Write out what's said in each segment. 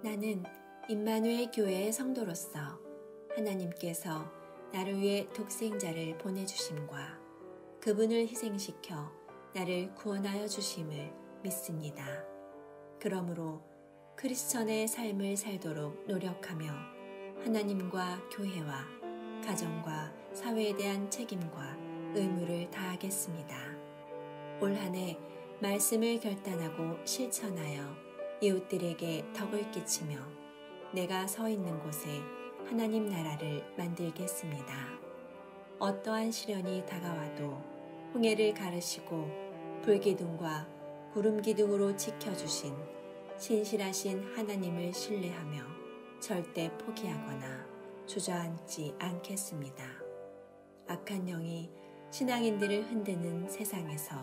나는 임마누엘 교회의 성도로서 하나님께서 나를 위해 독생자를 보내주심과 그분을 희생시켜 나를 구원하여 주심을 믿습니다. 그러므로 크리스천의 삶을 살도록 노력하며 하나님과 교회와 가정과 사회에 대한 책임과 의무를 다하겠습니다. 올 한 해 말씀을 결단하고 실천하여 이웃들에게 덕을 끼치며 내가 서 있는 곳에 하나님 나라를 만들겠습니다. 어떠한 시련이 다가와도 홍해를 가르시고 불기둥과 구름기둥으로 지켜주신 신실하신 하나님을 신뢰하며 절대 포기하거나 주저앉지 않겠습니다. 악한 영이 신앙인들을 흔드는 세상에서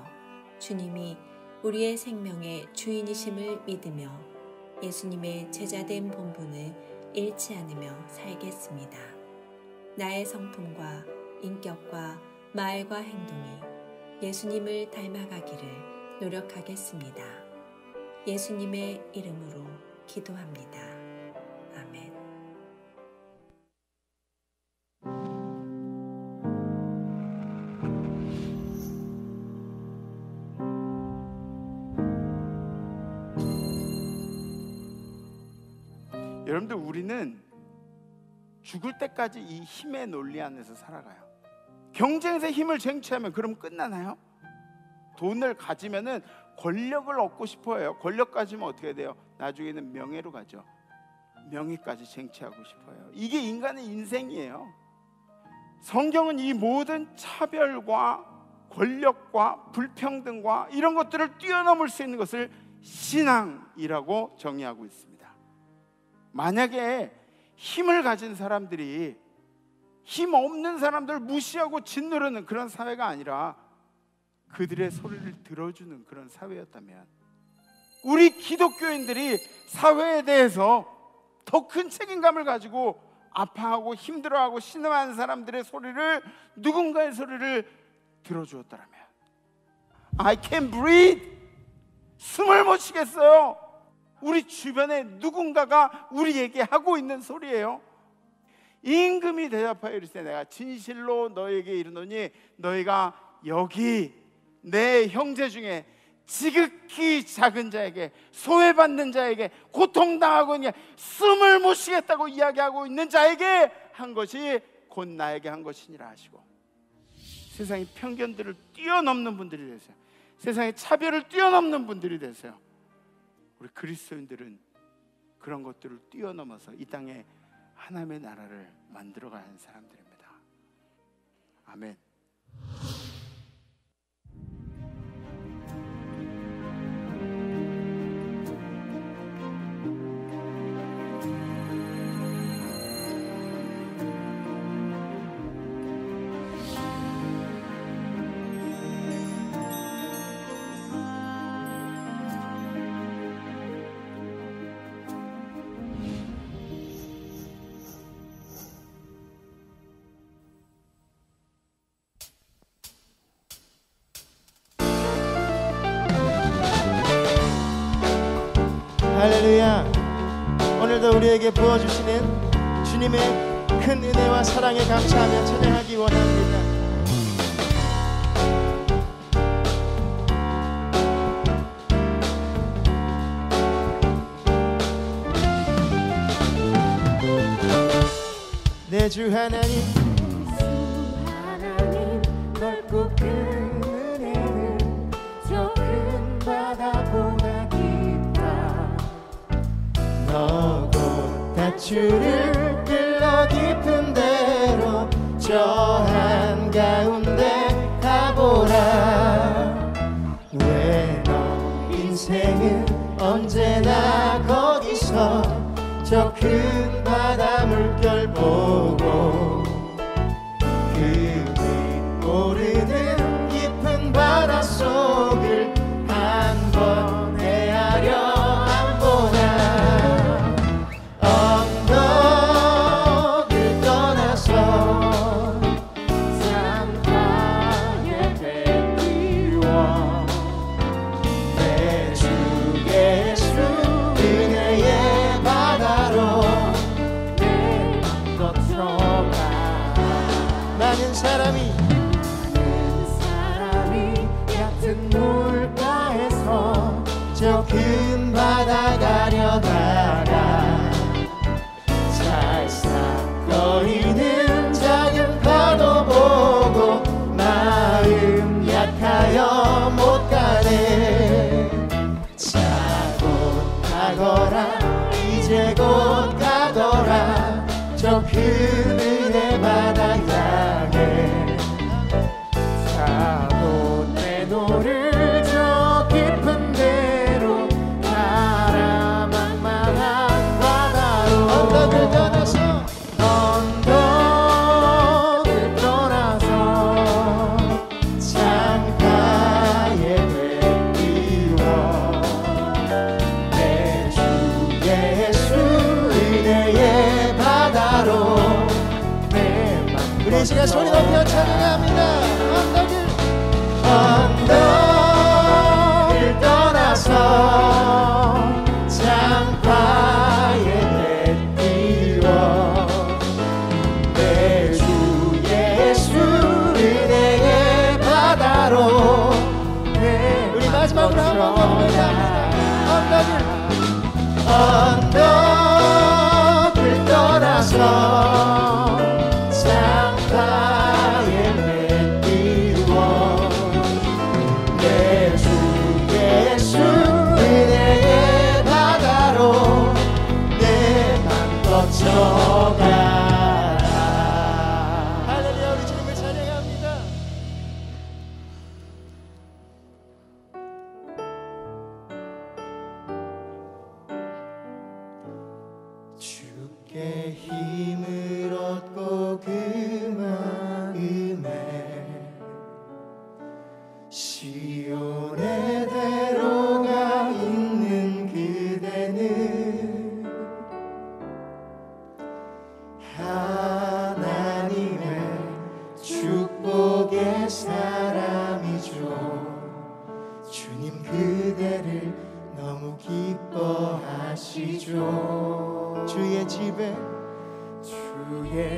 주님이 우리의 생명의 주인이심을 믿으며 예수님의 제자된 본분을 잃지 않으며 살겠습니다. 나의 성품과 인격과 말과 행동이 예수님을 닮아가기를 노력하겠습니다. 예수님의 이름으로 기도합니다. 아멘. 여러분들, 우리는 죽을 때까지 이 힘의 논리 안에서 살아가요. 경쟁에서 힘을 쟁취하면 그럼 끝나나요? 돈을 가지면은 권력을 얻고 싶어해요. 권력 가지면 어떻게 돼요? 나중에는 명예로 가죠. 명예까지 쟁취하고 싶어요. 이게 인간의 인생이에요. 성경은 이 모든 차별과 권력과 불평등과 이런 것들을 뛰어넘을 수 있는 것을 신앙이라고 정의하고 있습니다. 만약에 힘을 가진 사람들이 힘 없는 사람들을 무시하고 짓누르는 그런 사회가 아니라 그들의 소리를 들어주는 그런 사회였다면, 우리 기독교인들이 사회에 대해서 더 큰 책임감을 가지고 아파하고 힘들어하고 신음하는 사람들의 소리를, 누군가의 소리를 들어주었다면, I can breathe, 숨을 못 쉬겠어요. 우리 주변에 누군가가 우리에게 하고 있는 소리예요. 임금이 대답하여 이르시되 내가 진실로 너에게 이르노니 너희가 여기 내 형제 중에 지극히 작은 자에게, 소외받는 자에게, 고통당하고 있는, 숨을 못 쉬겠다고 이야기하고 있는 자에게 한 것이 곧 나에게 한 것이니라 하시고, 세상의 편견들을 뛰어넘는 분들이 되세요. 세상의 차별을 뛰어넘는 분들이 되세요. 우리 그리스도인들은 그런 것들을 뛰어넘어서 이 땅에 하나님의 나라를 만들어가야 하는 사람들입니다. 아멘. 할렐루야. 오늘도 우리에게 부어주시는 주님의 큰 은혜와 사랑에 감사하며 찬양하기 원합니다. 내 주 하나님, 넓고 큰 은혜는 저 큰 바다보다 너고 다추를 흘러 깊은 데로 저 한가운데 가보라. 왜 너 인생은 언제나 거기서 저 큰 바다 물결 보고 그 위 오르는 깊은 바다 속을 한번 헤아려 내 주 예수 은혜의 바다 사람이 얕은 물가에서 저 큰 바다 가려다가 찰싹거리는 작은 파도 보고 마음 약하여 못 가네. 자 곧 가거라 이제 곧 가거라 저 큰 은혜 바다 향해. 가도 내 노를 저 깊은 데로 가라 만만한 바다로. 언덕을 떠나서 언덕을 떠나서 창가에 내띄워 내 주 예수 은혜의 바다로 내 맘. 우리 이 시간 소리 높여 찬양합니다. 언덕을 떠나서 창가에 내띄워 내 주 예수 은혜의 바다로 내. 우리 마지막으로 한번 부릅니다. 언덕을 떠나서 창가에 내띄워 내 주 예수 은혜의 바다로 내 맘 뻗쳐가라. 할렐루야. 우리 주님을 찬양합니다. 주께 힘을 얻고 그 마음에 시온의 대로가 있는 그대는 하나님의 축복의 사람이죠. 주님 그대를 너무 기뻐하시죠. 주의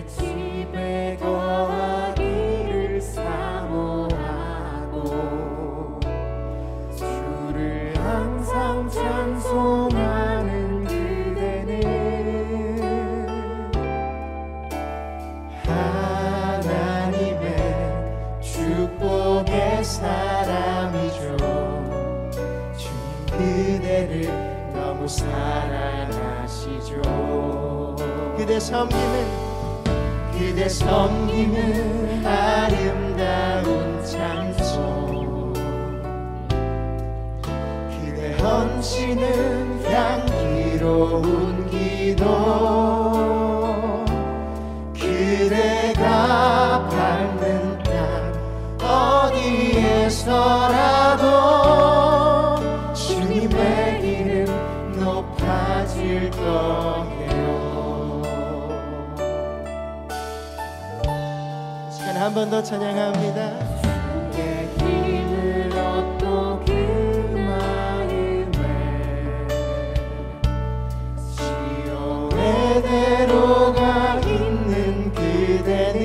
집에 거하기를 사모하고 주를 항상 찬송하는 그대는 하나님의 축복의 사람이죠. 주님 그대를 너무 사랑하시죠. 그대 섬기는 아름다운 찬송 그대 헌신은 향기로운 기도 그대가 밟는 땅 어디에서라도 주님의 이름 높아질 거예요. 한 번 더 찬양합니다. 주의 힘을 얻고 그 마음에 시온의 대로가 있는 그대는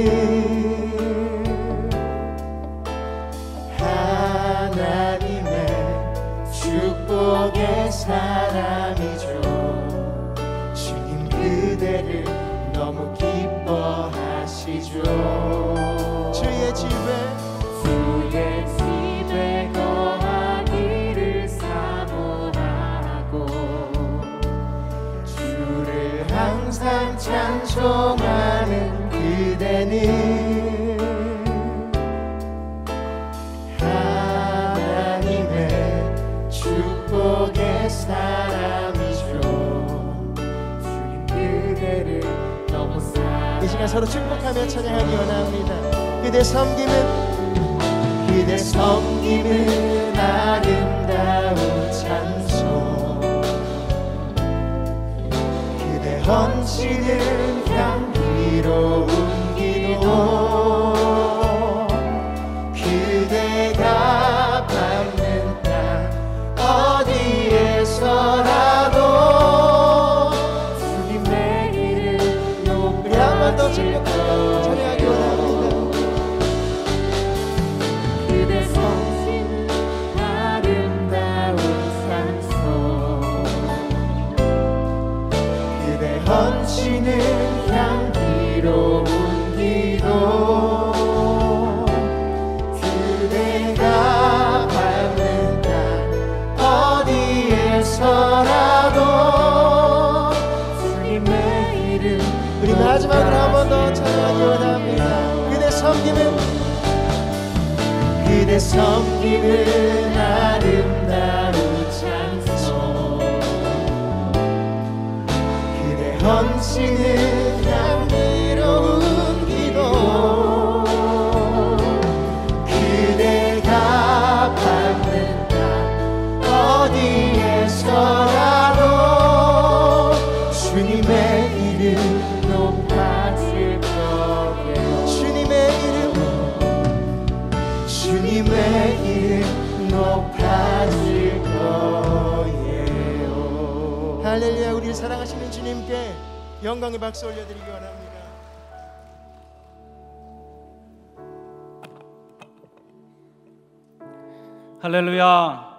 하나님의 축복의 사람이죠. 주님 그대를 너무 기뻐하시죠. 주의 집에 거하기를 사모하고 주를 항상 찬송하는 그대는 하나님의 축복의 사람이죠. 주님 그대를 너무 사랑하시죠. 이 시간 서로 축복하며 찬양하기 원합니다. 그대 섬김은 아름다운 찬송 그대 헌신은 향기로운 기도 그대가 밟는 땅 어디에서라도 주님의 이름 높여. 우리 한 번 더 즐겁게 찬양하기 원합니다. 그대 섬기는 아름다운 찬송, 그대 헌치는 향기로운 기도, 그대가 받는다 어디에서라도 주님의 이름 높아질 거예요. 주님의 이름 높아질 거예요. 할렐루야. 우리를 사랑하시는 주님께 영광의 박수 올려드리기 원합니다. 할렐루야.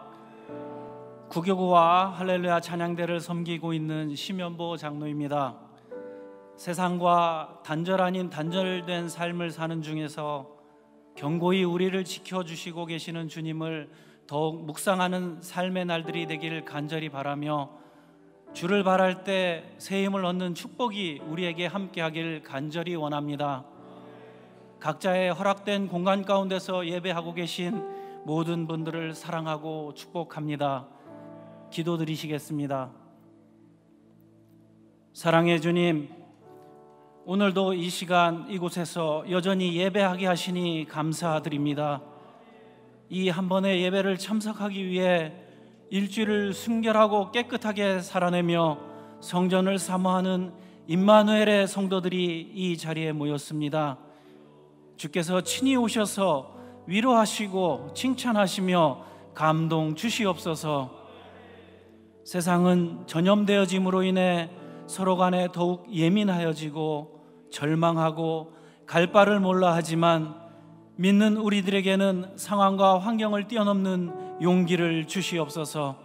구교구와 할렐루야 찬양대를 섬기고 있는 심연보 장로입니다. 세상과 단절 아닌 단절된 삶을 사는 중에서 견고히 우리를 지켜주시고 계시는 주님을 더욱 묵상하는 삶의 날들이 되기를 간절히 바라며, 주를 바랄 때 새 힘을 얻는 축복이 우리에게 함께하길 간절히 원합니다. 각자의 허락된 공간 가운데서 예배하고 계신 모든 분들을 사랑하고 축복합니다. 기도드리시겠습니다. 사랑의 주님, 오늘도 이 시간 이곳에서 여전히 예배하게 하시니 감사드립니다. 이 한 번의 예배를 참석하기 위해 일주일을 순결하고 깨끗하게 살아내며 성전을 사모하는 임마누엘의 성도들이 이 자리에 모였습니다. 주께서 친히 오셔서 위로하시고 칭찬하시며 감동 주시옵소서. 세상은 전염되어짐으로 인해 서로 간에 더욱 예민하여지고 절망하고 갈 바를 몰라 하지만, 믿는 우리들에게는 상황과 환경을 뛰어넘는 용기를 주시옵소서.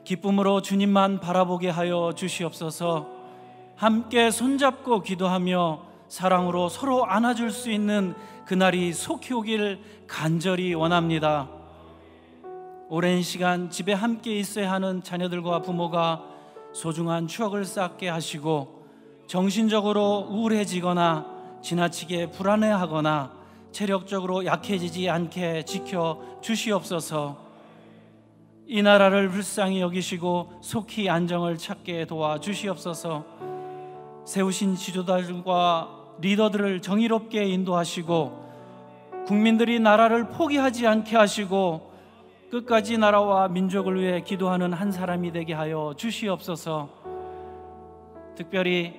기쁨으로 주님만 바라보게 하여 주시옵소서. 함께 손잡고 기도하며 사랑으로 서로 안아줄 수 있는 그날이 속히 오길 간절히 원합니다. 오랜 시간 집에 함께 있어야 하는 자녀들과 부모가 소중한 추억을 쌓게 하시고, 정신적으로 우울해지거나 지나치게 불안해하거나 체력적으로 약해지지 않게 지켜 주시옵소서. 이 나라를 불쌍히 여기시고 속히 안정을 찾게 도와주시옵소서. 세우신 지도자들과 리더들을 정의롭게 인도하시고, 국민들이 나라를 포기하지 않게 하시고 끝까지 나라와 민족을 위해 기도하는 한 사람이 되게 하여 주시옵소서. 특별히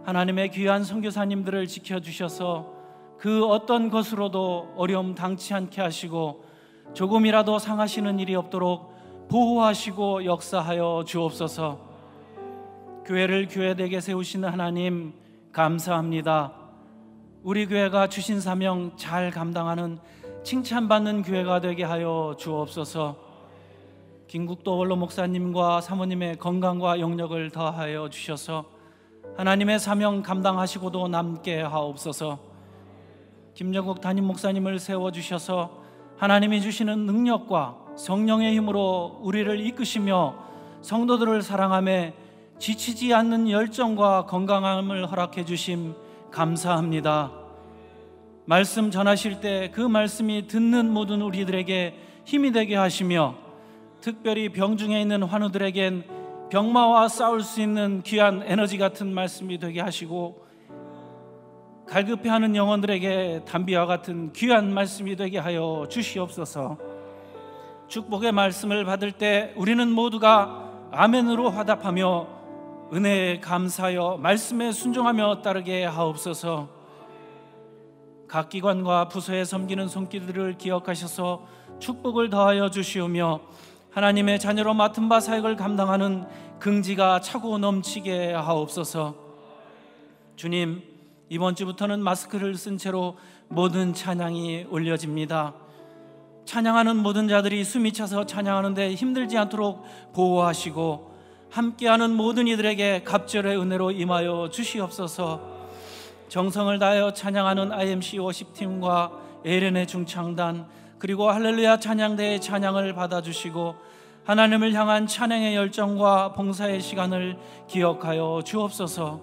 하나님의 귀한 선교사님들을 지켜주셔서 그 어떤 것으로도 어려움 당치 않게 하시고 조금이라도 상하시는 일이 없도록 보호하시고 역사하여 주옵소서. 교회를 교회되게 세우시는 하나님 감사합니다. 우리 교회가 주신 사명 잘 감당하는 칭찬받는 교회가 되게 하여 주옵소서. 김국도 원로 목사님과 사모님의 건강과 영력을 더하여 주셔서 하나님의 사명 감당하시고도 남게 하옵소서. 김정국 담임 목사님을 세워주셔서 하나님이 주시는 능력과 성령의 힘으로 우리를 이끄시며 성도들을 사랑하며 지치지 않는 열정과 건강함을 허락해 주심 감사합니다. 말씀 전하실 때 그 말씀이 듣는 모든 우리들에게 힘이 되게 하시며, 특별히 병중에 있는 환우들에겐 병마와 싸울 수 있는 귀한 에너지 같은 말씀이 되게 하시고, 갈급해하는 영혼들에게 담비와 같은 귀한 말씀이 되게 하여 주시옵소서. 축복의 말씀을 받을 때 우리는 모두가 아멘으로 화답하며 은혜에 감사하여 말씀에 순종하며 따르게 하옵소서. 각 기관과 부서에 섬기는 손길들을 기억하셔서 축복을 더하여 주시오며, 하나님의 자녀로 맡은 바 사역을 감당하는 긍지가 차고 넘치게 하옵소서. 주님, 이번 주부터는 마스크를 쓴 채로 모든 찬양이 올려집니다. 찬양하는 모든 자들이 숨이 차서 찬양하는데 힘들지 않도록 보호하시고, 함께하는 모든 이들에게 갑절의 은혜로 임하여 주시옵소서. 정성을 다하여 찬양하는 IMC 워십팀과 에렌의 중창단, 그리고 할렐루야 찬양대의 찬양을 받아주시고 하나님을 향한 찬양의 열정과 봉사의 시간을 기억하여 주옵소서.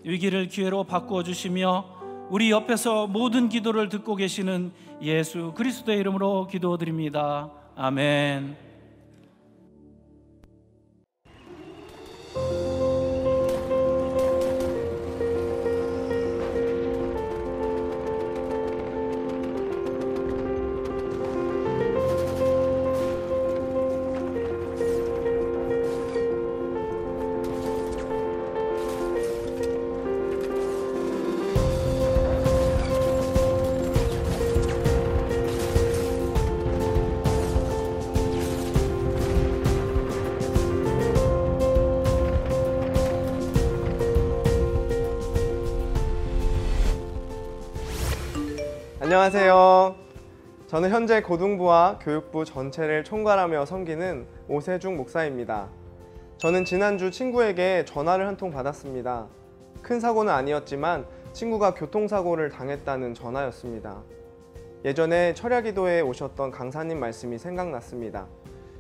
위기를 기회로 바꾸어 주시며 우리 옆에서 모든 기도를 듣고 계시는 예수 그리스도의 이름으로 기도드립니다. 아멘. 안녕하세요. 저는 현재 고등부와 교육부 전체를 총괄하며 섬기는 오세중 목사입니다. 저는 지난주 친구에게 전화를 한 통 받았습니다. 큰 사고는 아니었지만 친구가 교통사고를 당했다는 전화였습니다. 예전에 철야기도에 오셨던 강사님 말씀이 생각났습니다.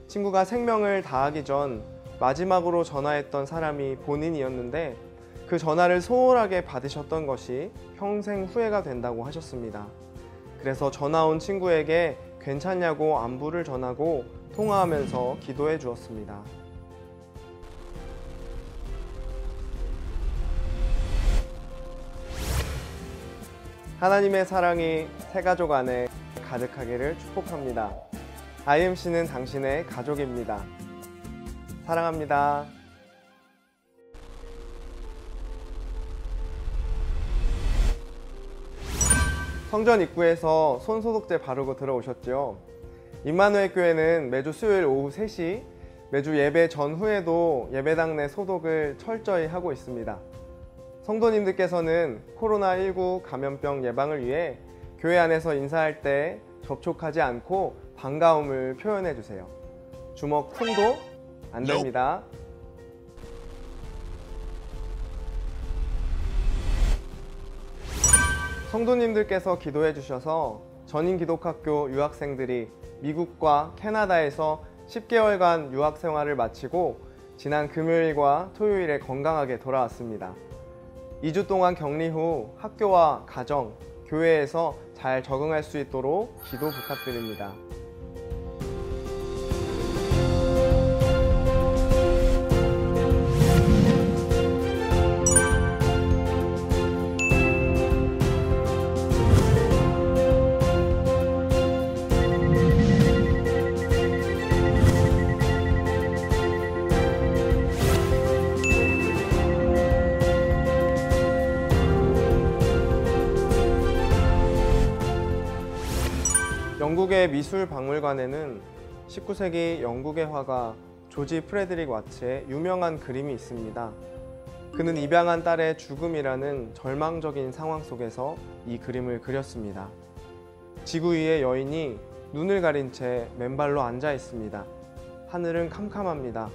친구가 생명을 다하기 전 마지막으로 전화했던 사람이 본인이었는데 그 전화를 소홀하게 받으셨던 것이 평생 후회가 된다고 하셨습니다. 그래서 전화 온 친구에게 괜찮냐고 안부를 전하고 통화하면서 기도해 주었습니다. 하나님의 사랑이 새가족 안에 가득하기를 축복합니다. IMC는 당신의 가족입니다. 사랑합니다. 성전 입구에서 손소독제 바르고 들어오셨죠? 임마누엘 교회는 매주 수요일 오후 3시, 매주 예배 전후에도 예배당 내 소독을 철저히 하고 있습니다. 성도님들께서는 코로나19 감염병 예방을 위해 교회 안에서 인사할 때 접촉하지 않고 반가움을 표현해 주세요. 주먹 손도 안 됩니다. 성도님들께서 기도해 주셔서 전인기독학교 유학생들이 미국과 캐나다에서 10개월간 유학 생활을 마치고 지난 금요일과 토요일에 건강하게 돌아왔습니다. 2주 동안 격리 후 학교와 가정, 교회에서 잘 적응할 수 있도록 기도 부탁드립니다. 영국의 미술박물관에는 19세기 영국의 화가 조지 프레드릭 와츠의 유명한 그림이 있습니다. 그는 입양한 딸의 죽음이라는 절망적인 상황 속에서 이 그림을 그렸습니다. 지구 위에 여인이 눈을 가린 채 맨발로 앉아 있습니다. 하늘은 캄캄합니다.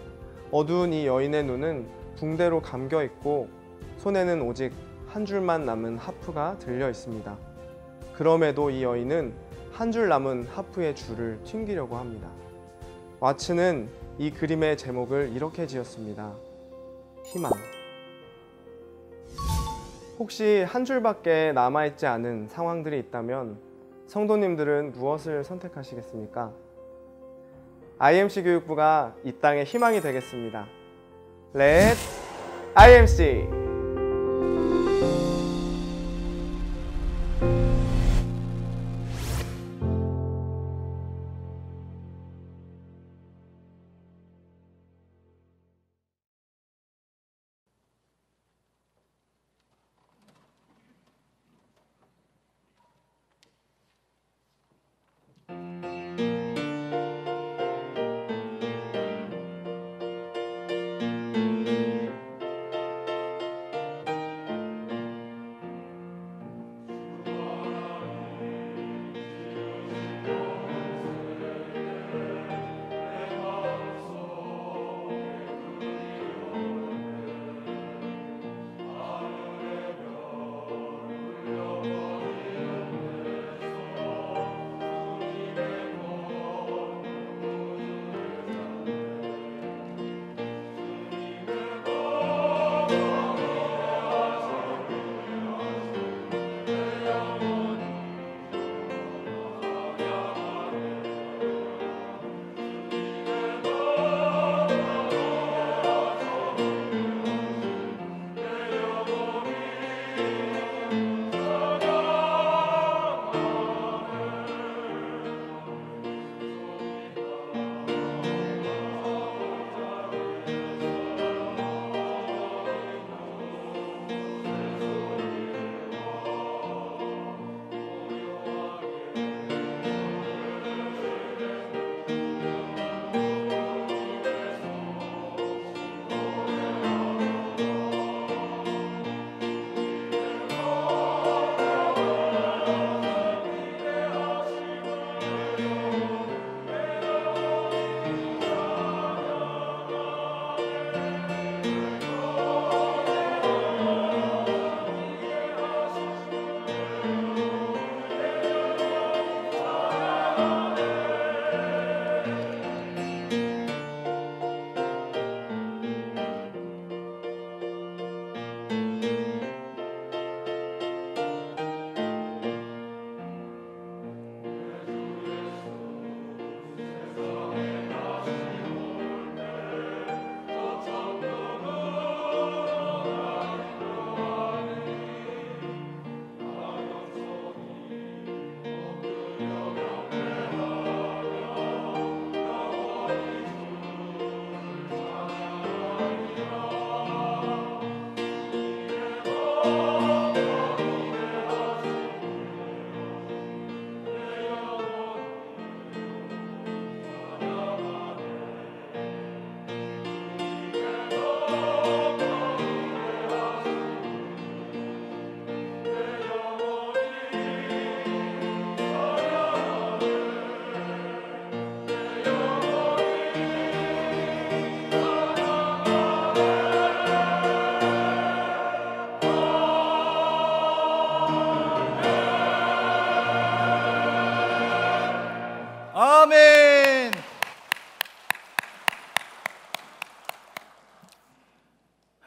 어두운 이 여인의 눈은 붕대로 감겨 있고 손에는 오직 한 줄만 남은 하프가 들려 있습니다. 그럼에도 이 여인은 한 줄 남은 하프의 줄을 튕기려고 합니다. 와츠는 이 그림의 제목을 이렇게 지었습니다. 희망. 혹시 한 줄밖에 남아있지 않은 상황들이 있다면 성도님들은 무엇을 선택하시겠습니까? IMC 교육부가 이 땅의 희망이 되겠습니다. Let's IMC!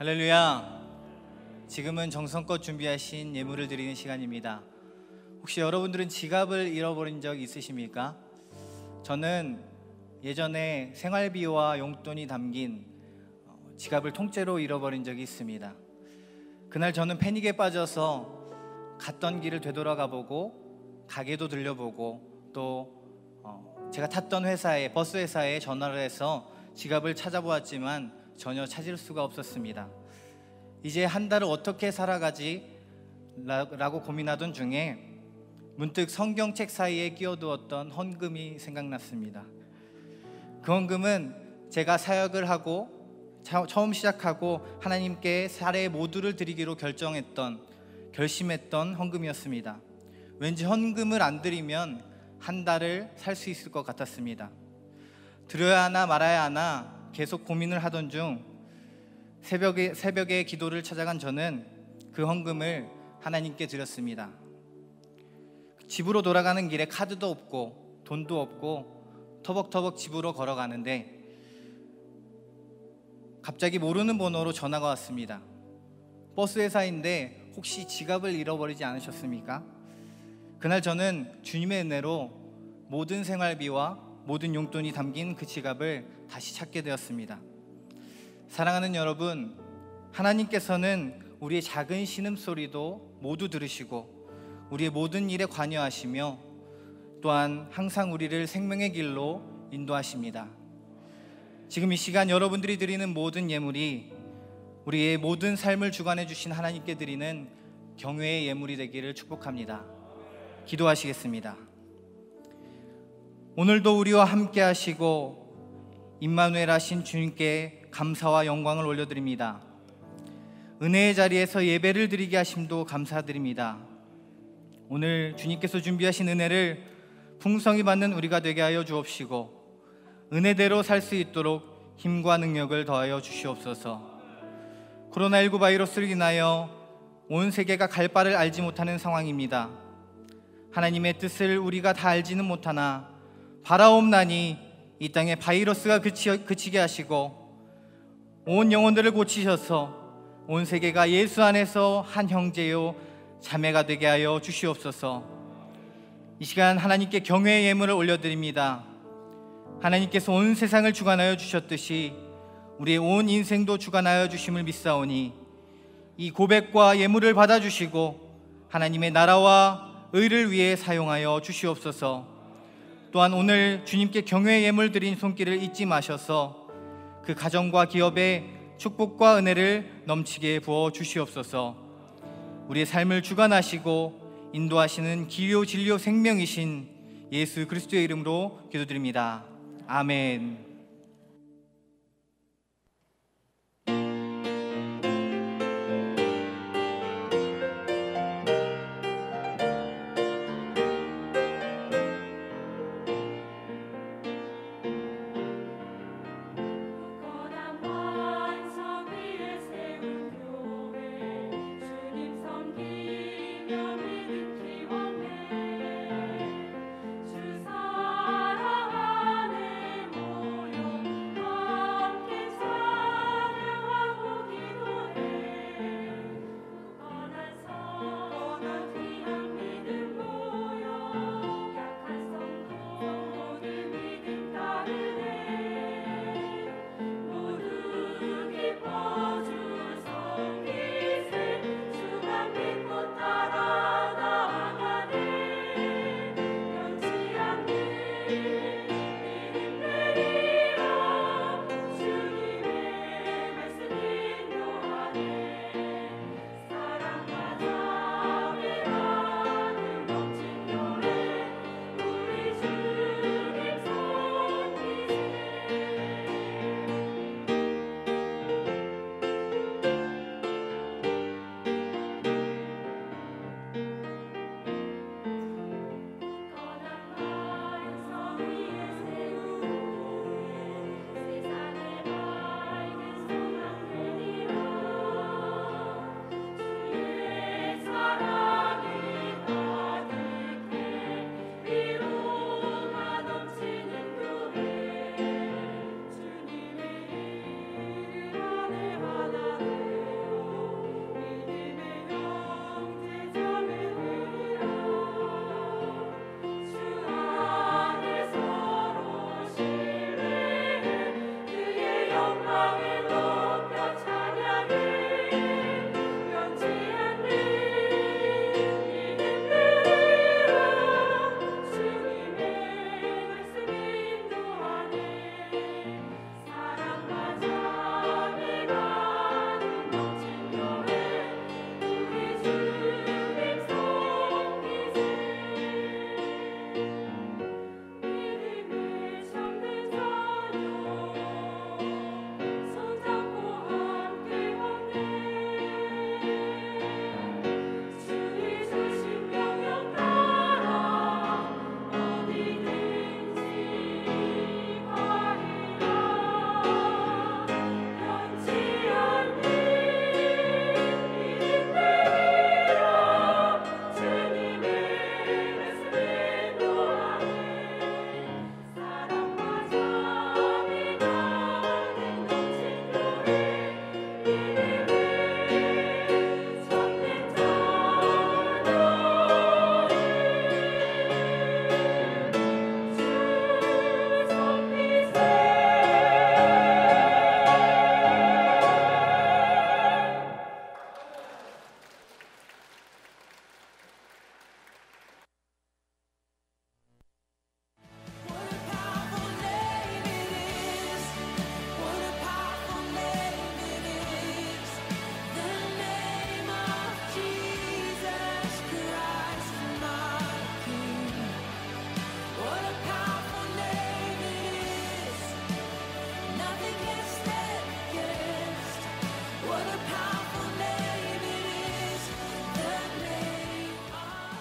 할렐루야. 지금은 정성껏 준비하신 예물을 드리는 시간입니다. 혹시 여러분들은 지갑을 잃어버린 적 있으십니까? 저는 예전에 생활비와 용돈이 담긴 지갑을 통째로 잃어버린 적이 있습니다. 그날 저는 패닉에 빠져서 갔던 길을 되돌아가 보고 가게도 들려보고 또 제가 탔던 회사에 버스 회사에 전화를 해서 지갑을 찾아보았지만 전혀 찾을 수가 없었습니다. 이제 한 달을 어떻게 살아가지? 라고 고민하던 중에 문득 성경책 사이에 끼워두었던 헌금이 생각났습니다. 그 헌금은 제가 사역을 하고 처음 시작하고 하나님께 사례 모두를 드리기로 결심했던 헌금이었습니다. 왠지 헌금을 안 드리면 한 달을 살 수 있을 것 같았습니다. 드려야 하나 말아야 하나 계속 고민을 하던 중 새벽에 기도를 찾아간 저는 그 헌금을 하나님께 드렸습니다. 집으로 돌아가는 길에 카드도 없고 돈도 없고 터벅터벅 집으로 걸어가는데 갑자기 모르는 번호로 전화가 왔습니다. 버스 회사인데 혹시 지갑을 잃어버리지 않으셨습니까? 그날 저는 주님의 은혜로 모든 생활비와 모든 용돈이 담긴 그 지갑을 다시 찾게 되었습니다. 사랑하는 여러분, 하나님께서는 우리의 작은 신음소리도 모두 들으시고 우리의 모든 일에 관여하시며 또한 항상 우리를 생명의 길로 인도하십니다. 지금 이 시간 여러분들이 드리는 모든 예물이 우리의 모든 삶을 주관해 주신 하나님께 드리는 경외의 예물이 되기를 축복합니다. 기도하시겠습니다. 오늘도 우리와 함께 하시고 임마누엘 하신 주님께 감사와 영광을 올려드립니다. 은혜의 자리에서 예배를 드리게 하심도 감사드립니다. 오늘 주님께서 준비하신 은혜를 풍성히 받는 우리가 되게 하여 주옵시고 은혜대로 살 수 있도록 힘과 능력을 더하여 주시옵소서. 코로나19 바이러스로 인하여 온 세계가 갈 바를 알지 못하는 상황입니다. 하나님의 뜻을 우리가 다 알지는 못하나 바라옵나니 이 땅에 바이러스가 그치게 하시고 온 영혼들을 고치셔서 온 세계가 예수 안에서 한 형제요 자매가 되게 하여 주시옵소서. 이 시간 하나님께 경외의 예물을 올려드립니다. 하나님께서 온 세상을 주관하여 주셨듯이 우리의 온 인생도 주관하여 주심을 믿사오니 이 고백과 예물을 받아주시고 하나님의 나라와 의를 위해 사용하여 주시옵소서. 또한 오늘 주님께 경외의 예물 드린 손길을 잊지 마셔서 그 가정과 기업에 축복과 은혜를 넘치게 부어 주시옵소서. 우리의 삶을 주관하시고 인도하시는 기요 진료 생명이신 예수 그리스도의 이름으로 기도드립니다. 아멘. 주 사랑하네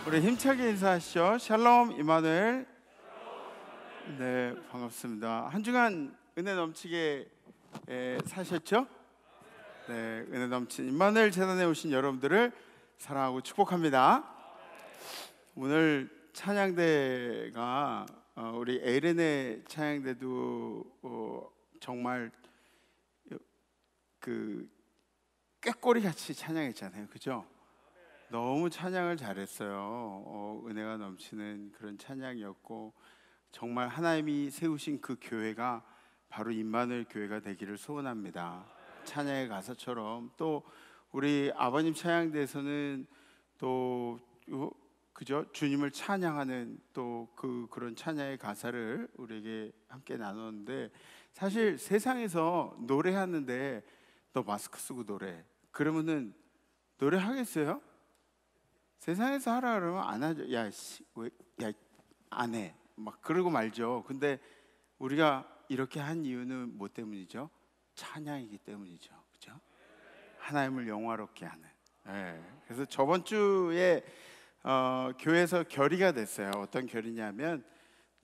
우리 힘차게 인사하시죠. 샬롬 임마누엘. 네, 반갑습니다. 한 주간 은혜 넘치게 사셨죠? 네, 은혜 넘친 임마누엘 재단에 오신 여러분들을 사랑하고 축복합니다. 오늘 찬양대가 우리 에이렌의 찬양대도 정말 그 꾀꼬리 같이 찬양했잖아요, 그죠? 너무 찬양을 잘했어요. 은혜가 넘치는 그런 찬양이었고, 정말 하나님이 세우신 그 교회가 바로 임마누엘 교회가 되기를 소원합니다. 찬양의 가사처럼 또 우리 아버님 찬양대에서는 또 그죠? 주님을 찬양하는 또 그런 찬양의 가사를 우리에게 함께 나눴는데, 사실 세상에서 노래하는데 너 마스크 쓰고 노래 그러면은 노래 하겠어요? 세상에서 하라 그러면 안 하죠. 야 안 해 막 그러고 말죠. 근데 우리가 이렇게 한 이유는 뭐 때문이죠? 찬양이기 때문이죠, 그죠? 하나님을 영화롭게 하는. 네. 그래서 저번 주에 교회에서 결의가 됐어요. 어떤 결의냐면,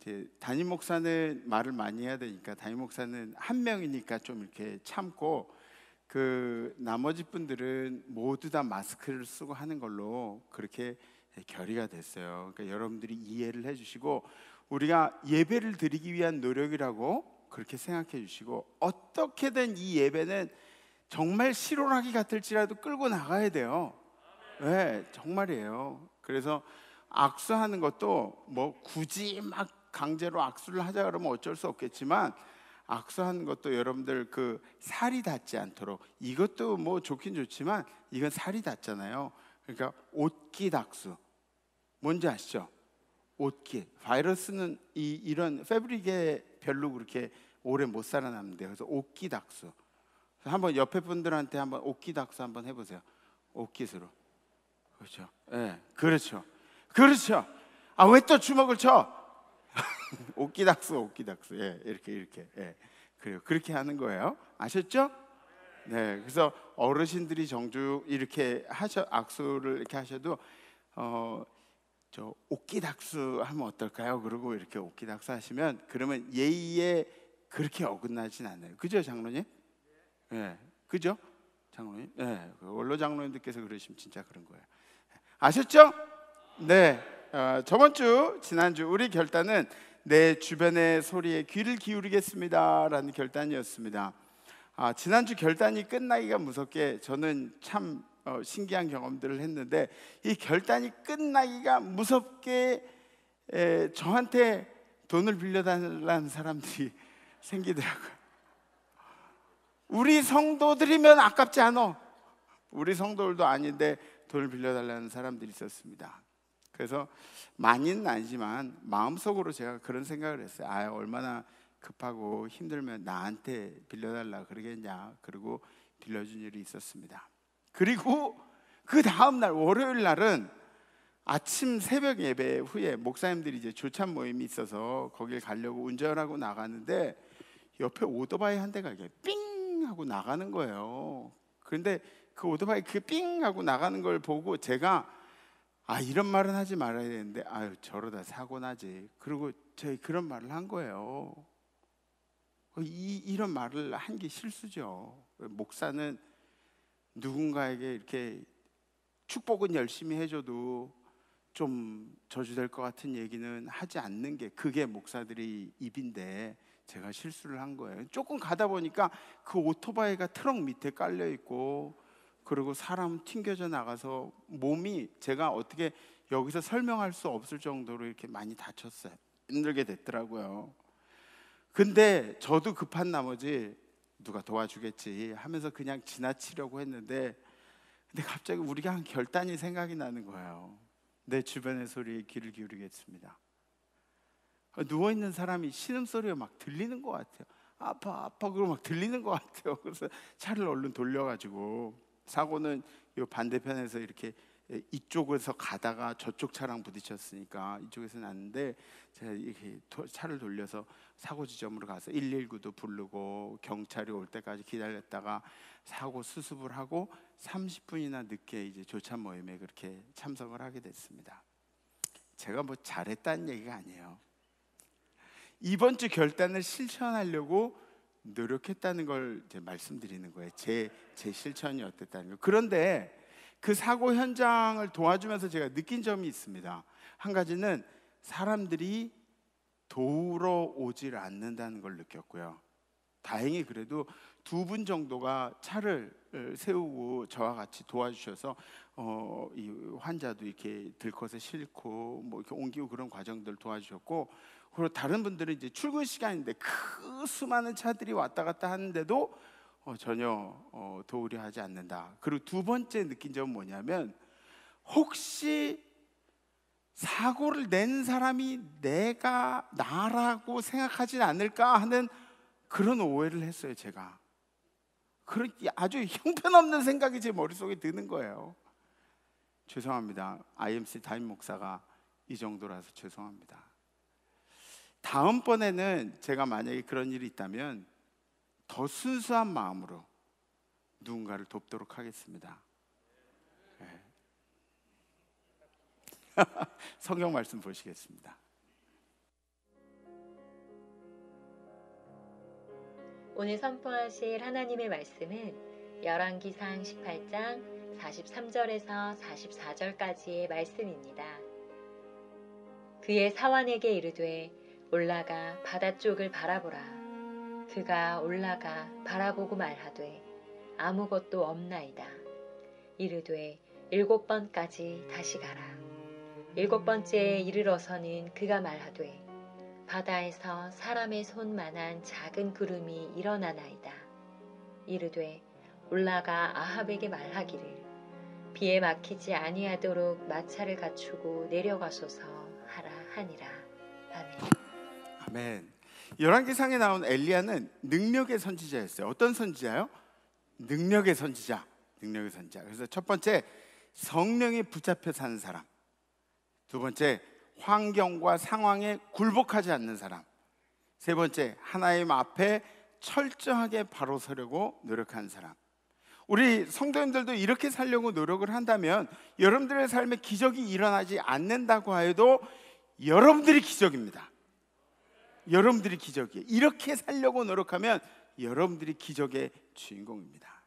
이제 담임 목사는 말을 많이 해야 되니까, 담임 목사는 한 명이니까 좀 이렇게 참고, 그 나머지 분들은 모두 다 마스크를 쓰고 하는 걸로 그렇게 결의가 됐어요. 그러니까 여러분들이 이해를 해주시고, 우리가 예배를 드리기 위한 노력이라고 그렇게 생각해 주시고, 어떻게든 이 예배는 정말 실온하기 같을지라도 끌고 나가야 돼요. 네, 정말이에요. 그래서 악수하는 것도 뭐 굳이 막 강제로 악수를 하자 그러면 어쩔 수 없겠지만, 악수하는 것도 여러분들 그 살이 닿지 않도록, 이것도 뭐 좋긴 좋지만 이건 살이 닿잖아요. 그러니까 옷깃 악수, 뭔지 아시죠? 옷깃. 바이러스는 이런 패브릭에 별로 그렇게 오래 못 살아남는데, 그래서 옷깃 악수. 한번 옆에 분들한테 한번 옷깃 악수 한번 해보세요. 옷깃으로. 그렇죠. 예, 네, 그렇죠. 그렇죠. 아, 왜 또 주먹을 쳐? 옷깃 악수, 옷깃 악수. 예, 이렇게. 예, 그래요. 그렇게 하는 거예요. 아셨죠? 네, 그래서 어르신들이 정주 이렇게 악수를 이렇게 하셔도 저 옷깃 악수 하면 어떨까요? 그러고 이렇게 옷깃 악수 하시면, 그러면 예의에 그렇게 어긋나진 않아요. 그죠, 장로님? 예, 네, 그죠, 장로님? 예, 네, 원로 장로님들께서 그러시면 진짜 그런 거예요. 아셨죠? 네, 저번 주, 지난주 우리 결단은 내 주변의 소리에 귀를 기울이겠습니다라는 결단이었습니다. 지난주 결단이 끝나기가 무섭게 저는 참 신기한 경험들을 했는데, 이 결단이 끝나기가 무섭게 저한테 돈을 빌려달라는 사람들이 생기더라고요. 우리 성도들이면 아깝지 않아. 우리 성도들도 아닌데 돈을 빌려달라는 사람들이 있었습니다. 그래서 많이는 아니지만 마음속으로 제가 그런 생각을 했어요. 얼마나 급하고 힘들면 나한테 빌려달라 그러겠냐. 그리고 빌려준 일이 있었습니다. 그리고 그 다음날 월요일 날은 아침 새벽 예배 후에 목사님들이 이제 조찬 모임이 있어서 거길 가려고 운전하고 나가는데, 옆에 오토바이 한 대가 이렇게 삥 하고 나가는 거예요. 그런데 그 오토바이 삥 하고 나가는 걸 보고 제가 이런 말은 하지 말아야 되는데, 저러다 사고 나지. 그리고 저희 그런 말을 한 거예요. 이런 말을 한 게 실수죠. 목사는 누군가에게 이렇게 축복은 열심히 해줘도 좀 저주될 것 같은 얘기는 하지 않는 게, 그게 목사들의 입인데 제가 실수를 한 거예요. 조금 가다 보니까 그 오토바이가 트럭 밑에 깔려 있고, 그리고 사람 튕겨져 나가서 몸이, 제가 어떻게 여기서 설명할 수 없을 정도로 이렇게 많이 다쳤어요. 힘들게 됐더라고요. 근데 저도 급한 나머지 누가 도와주겠지 하면서 그냥 지나치려고 했는데, 근데 갑자기 우리가 한 결단이 생각이 나는 거예요. 내 주변의 소리에 귀를 기울이겠습니다. 누워있는 사람이 신음소리가 막 들리는 것 같아요. 아파 그러고 막 들리는 것 같아요. 그래서 차를 얼른 돌려가지고, 사고는 이 반대편에서 이렇게 이쪽에서 가다가 저쪽 차랑 부딪혔으니까 이쪽에서 났는데, 제가 이렇게 차를 돌려서 사고 지점으로 가서 119도 부르고 경찰이 올 때까지 기다렸다가 사고 수습을 하고 30분이나 늦게 이제 조찬 모임에 그렇게 참석을 하게 됐습니다. 제가 뭐 잘했다는 얘기가 아니에요. 이번 주 결단을 실천하려고 노력했다는 걸 이제 말씀드리는 거예요. 제 실천이 어땠다는 거. 그런데 그 사고 현장을 도와주면서 제가 느낀 점이 있습니다. 한 가지는 사람들이 도우러 오질 않는다는 걸 느꼈고요. 다행히 그래도 2분 정도가 차를 세우고 저와 같이 도와주셔서 이 환자도 이렇게 들컷에 싣고 뭐 이렇게 옮기고 그런 과정들 도와주셨고, 그리고 다른 분들은 이제 출근 시간인데 그 수많은 차들이 왔다 갔다 하는데도 전혀 도우려 하지 않는다. 그리고 두 번째 느낀 점은 뭐냐면, 혹시 사고를 낸 사람이 나라고 생각하진 않을까 하는 그런 오해를 했어요. 제가 그런 아주 형편없는 생각이 제 머릿속에 드는 거예요. 죄송합니다. IMC 담임 목사가 이 정도라서 죄송합니다. 다음번에는 제가 만약에 그런 일이 있다면 더 순수한 마음으로 누군가를 돕도록 하겠습니다. 네. 성경 말씀 보시겠습니다. 오늘 선포하실 하나님의 말씀은 열왕기상 18장 43절에서 44절까지의 말씀입니다. 그의 사환에게 이르되 올라가 바다 쪽을 바라보라. 그가 올라가 바라보고 말하되 아무것도 없나이다. 이르되 7번까지 다시 가라. 7번째에 이르러서는 그가 말하되 바다에서 사람의 손만한 작은 구름이 일어나나이다. 이르되 올라가 아합에게 말하기를 비에 막히지 아니하도록 마차를 갖추고 내려가소서 하라 하니라. 아멘. 아멘. 열왕기상에 나온 엘리야는 능력의 선지자였어요. 어떤 선지자요? 능력의 선지자. 능력의 선지자. 그래서 첫 번째, 성령이 붙잡혀 사는 사람. 두 번째, 환경과 상황에 굴복하지 않는 사람. 세 번째, 하나님 앞에 철저하게 바로 서려고 노력하는 사람. 우리 성도님들도 이렇게 살려고 노력을 한다면 여러분들의 삶에 기적이 일어나지 않는다고 해도 여러분들이 기적입니다. 여러분들이 기적이에요. 이렇게 살려고 노력하면 여러분들이 기적의 주인공입니다.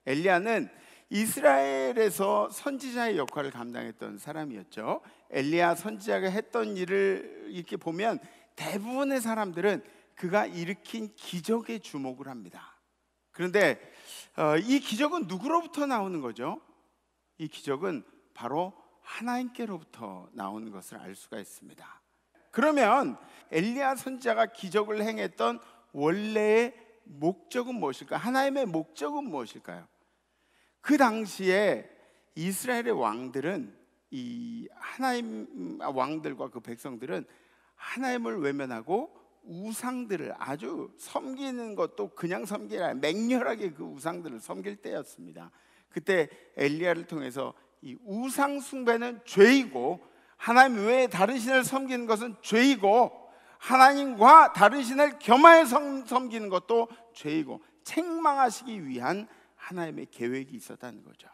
엘리야는 이스라엘에서 선지자의 역할을 감당했던 사람이었죠. 엘리야 선지자가 했던 일을 이렇게 보면 대부분의 사람들은 그가 일으킨 기적에 주목을 합니다. 그런데 이 기적은 누구로부터 나오는 거죠? 이 기적은 바로 하나님께로부터 나오는 것을 알 수가 있습니다. 그러면 엘리야 선지자가 기적을 행했던 원래의 목적은 무엇일까요? 하나님의 목적은 무엇일까요? 그 당시에 이스라엘의 왕들은, 이 하나님 왕들과 그 백성들은 하나님을 외면하고 우상들을 아주 섬기는 것도 그냥 섬기라, 맹렬하게 그 우상들을 섬길 때였습니다. 그때 엘리야를 통해서 이 우상 숭배는 죄이고 하나님 외에 다른 신을 섬기는 것은 죄이고 하나님과 다른 신을 겸하여 섬기는 것도 죄이고 책망하시기 위한 하나님의 계획이 있었다는 거죠.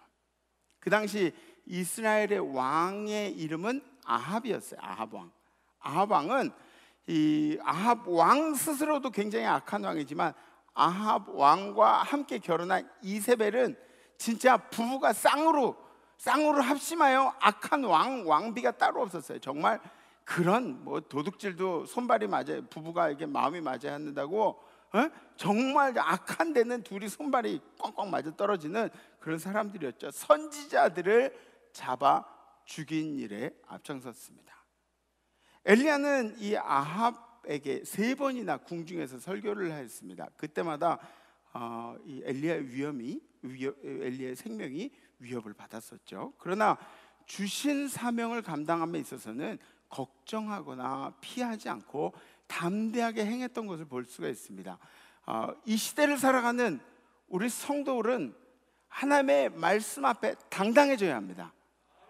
그 당시 이스라엘의 왕의 이름은 아합이었어요. 아합 왕. 아합 왕은 이 아합 왕 스스로도 굉장히 악한 왕이지만 아합 왕과 함께 결혼한 이세벨은 진짜 부부가 쌍으로 합심하여 악한 왕비가 따로 없었어요. 정말 그런 뭐 도둑질도 손발이 맞아요. 부부가 이게 마음이 맞아야 한다고 정말 악한 데는 둘이 손발이 꽝꽝 맞아 떨어지는 그런 사람들이었죠. 선지자들을 잡아 죽인 일에 앞장섰습니다. 엘리야는 이 아합에게 3번이나 궁중에서 설교를 했습니다. 그때마다 이 엘리야의 생명이 위협을 받았었죠. 그러나 주신 사명을 감당함에 있어서는 걱정하거나 피하지 않고 담대하게 행했던 것을 볼 수가 있습니다. 이 시대를 살아가는 우리 성도들은 하나님의 말씀 앞에 당당해져야 합니다.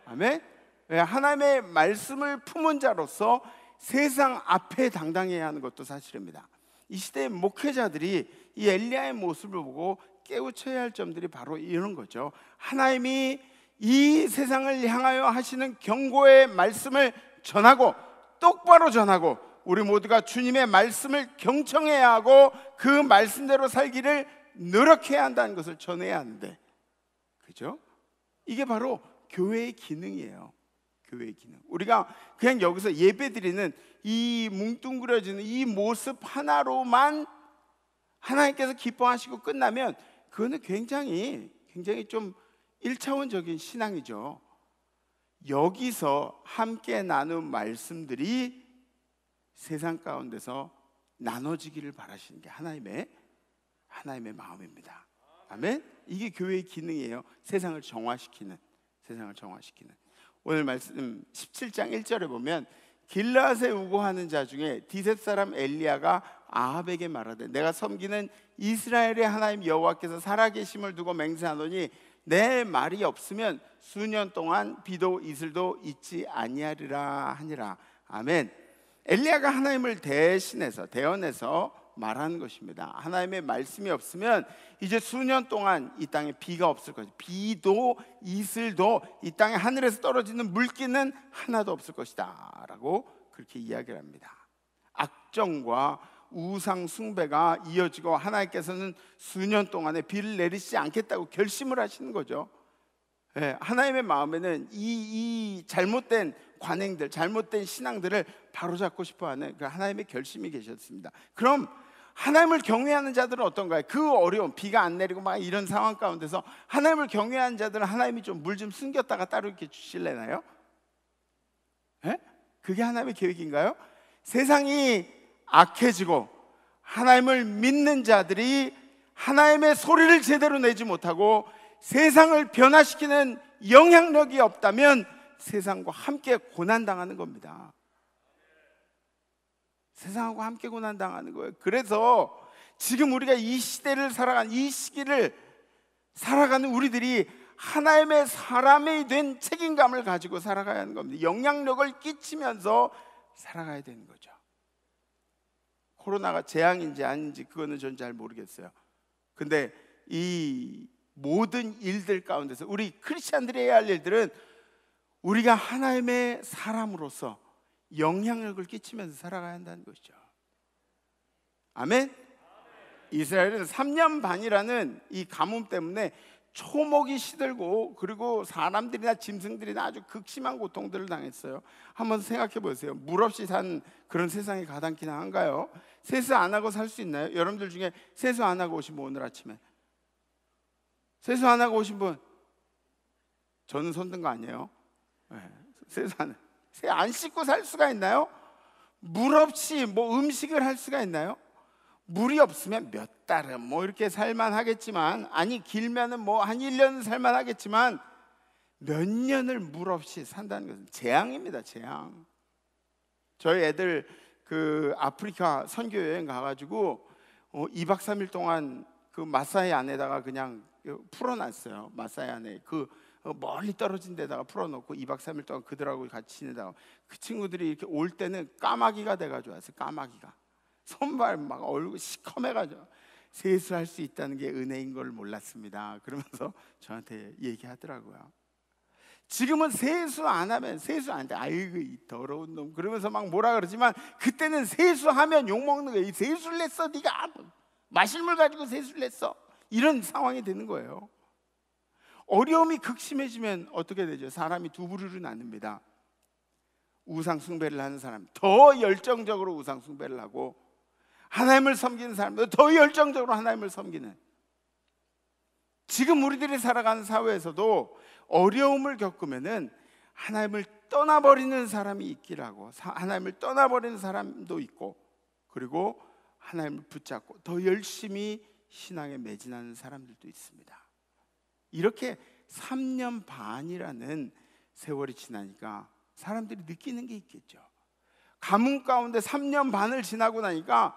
아멘. 하나님의 말씀을 품은 자로서 세상 앞에 당당해야 하는 것도 사실입니다. 이 시대의 목회자들이 이 엘리야의 모습을 보고 깨우쳐야 할 점들이 바로 이런 거죠. 하나님이 이 세상을 향하여 하시는 경고의 말씀을 전하고 똑바로 전하고 우리 모두가 주님의 말씀을 경청해야 하고 그 말씀대로 살기를 노력해야 한다는 것을 전해야 하는데, 그죠? 이게 바로 교회의 기능이에요. 교회의 기능. 우리가 그냥 여기서 예배드리는 이 뭉뚱그려지는 이 모습 하나로만 하나님께서 기뻐하시고 끝나면 그거는 굉장히 좀 1차원적인 신앙이죠. 여기서 함께 나눈 말씀들이 세상 가운데서 나눠지기를 바라시는 게 하나님의 마음입니다. 아멘. 이게 교회의 기능이에요. 세상을 정화시키는. 오늘 말씀 17장 1절에 보면 길르앗에 우고하는 자 중에 디셋 사람 엘리야가 아합에게 말하되 내가 섬기는 이스라엘의 하나님 여호와께서 살아계심을 두고 맹세하노니 내 말이 없으면 수년 동안 비도 이슬도 있지 아니하리라 하니라. 아멘. 엘리야가 하나님을 대언해서 말하는 것입니다. 하나님의 말씀이 없으면 이제 수년 동안 이 땅에 비가 없을 것이다. 비도 이슬도 이 땅에 하늘에서 떨어지는 물기는 하나도 없을 것이다 라고 그렇게 이야기를 합니다. 악정과 우상 숭배가 이어지고 하나님께서는 수년 동안에 비를 내리시지 않겠다고 결심을 하시는 거죠. 네, 하나님의 마음에는 이 잘못된 관행들, 잘못된 신앙들을 바로잡고 싶어하는 그 하나님의 결심이 계셨습니다. 그럼 하나님을 경외하는 자들은 어떤가요? 그 어려움, 비가 안 내리고 막 이런 상황 가운데서 하나님을 경외하는 자들은 하나님이 좀 물 좀 숨겼다가 따로 이렇게 주실래나요? 네? 그게 하나님의 계획인가요? 세상이 악해지고 하나님을 믿는 자들이 하나님의 소리를 제대로 내지 못하고 세상을 변화시키는 영향력이 없다면 세상과 함께 고난당하는 겁니다. 세상하고 함께 고난당하는 거예요. 그래서 지금 우리가 이 시대를 살아가는, 이 시기를 살아가는 우리들이 하나님의 사람이 된 책임감을 가지고 살아가야 하는 겁니다. 영향력을 끼치면서 살아가야 되는 거죠. 코로나가 재앙인지 아닌지 그거는 전 잘 모르겠어요. 근데 이 모든 일들 가운데서 우리 크리스찬들이 해야 할 일들은 우리가 하나님의 사람으로서 영향력을 끼치면서 살아가야 한다는 것이죠. 아멘. 이스라엘은 3년 반이라는 이 가뭄 때문에 초목이 시들고 그리고 사람들이나 짐승들이나 아주 극심한 고통들을 당했어요. 한번 생각해 보세요. 물 없이 산 그런 세상에 가당키나 한가요? 세수 안 하고 살 수 있나요? 여러분들 중에 세수 안 하고 오신 분, 오늘 아침에 세수 안 하고 오신 분? 저는 손 든 거 아니에요. 네, 세수 안 씻고 살 수가 있나요? 물 없이 뭐 음식을 할 수가 있나요? 물이 없으면 몇 달은 뭐 이렇게 살만 하겠지만, 아니 길면은 뭐 한 1년은 살만 하겠지만 몇 년을 물 없이 산다는 것은 재앙입니다. 재앙. 저희 애들 그 아프리카 선교 여행 가가지고 2박 3일 동안 그 마사이 안에다가 그냥 풀어놨어요. 마사이 안에 그 멀리 떨어진 데다가 풀어놓고 2박 3일 동안 그들하고 같이 지내다가 그 친구들이 이렇게 올 때는 까마귀가 돼가지고 왔어요. 까마귀가 손발 막 얼굴 시커매가지고 세수할 수 있다는 게 은혜인 걸 몰랐습니다. 그러면서 저한테 얘기하더라고요. 지금은 세수 안 하면 세수 안 돼. 아이고 이 더러운 놈 그러면서 막 뭐라 그러지만 그때는 세수하면 욕먹는 거예요. 세수를 냈어 네가 마실 물 가지고 세수를 냈어. 이런 상황이 되는 거예요. 어려움이 극심해지면 어떻게 되죠? 사람이 두 부류로 나뉩니다. 우상 숭배를 하는 사람, 더 열정적으로 우상 숭배를 하고, 하나님을 섬기는 사람도 더 열정적으로 하나님을 섬기는. 지금 우리들이 살아가는 사회에서도 어려움을 겪으면은 하나님을 떠나버리는 사람이 있기를 하고, 하나님을 떠나버리는 사람도 있고, 그리고 하나님을 붙잡고 더 열심히 신앙에 매진하는 사람들도 있습니다. 이렇게 3년 반이라는 세월이 지나니까 사람들이 느끼는 게 있겠죠. 가뭄 가운데 3년 반을 지나고 나니까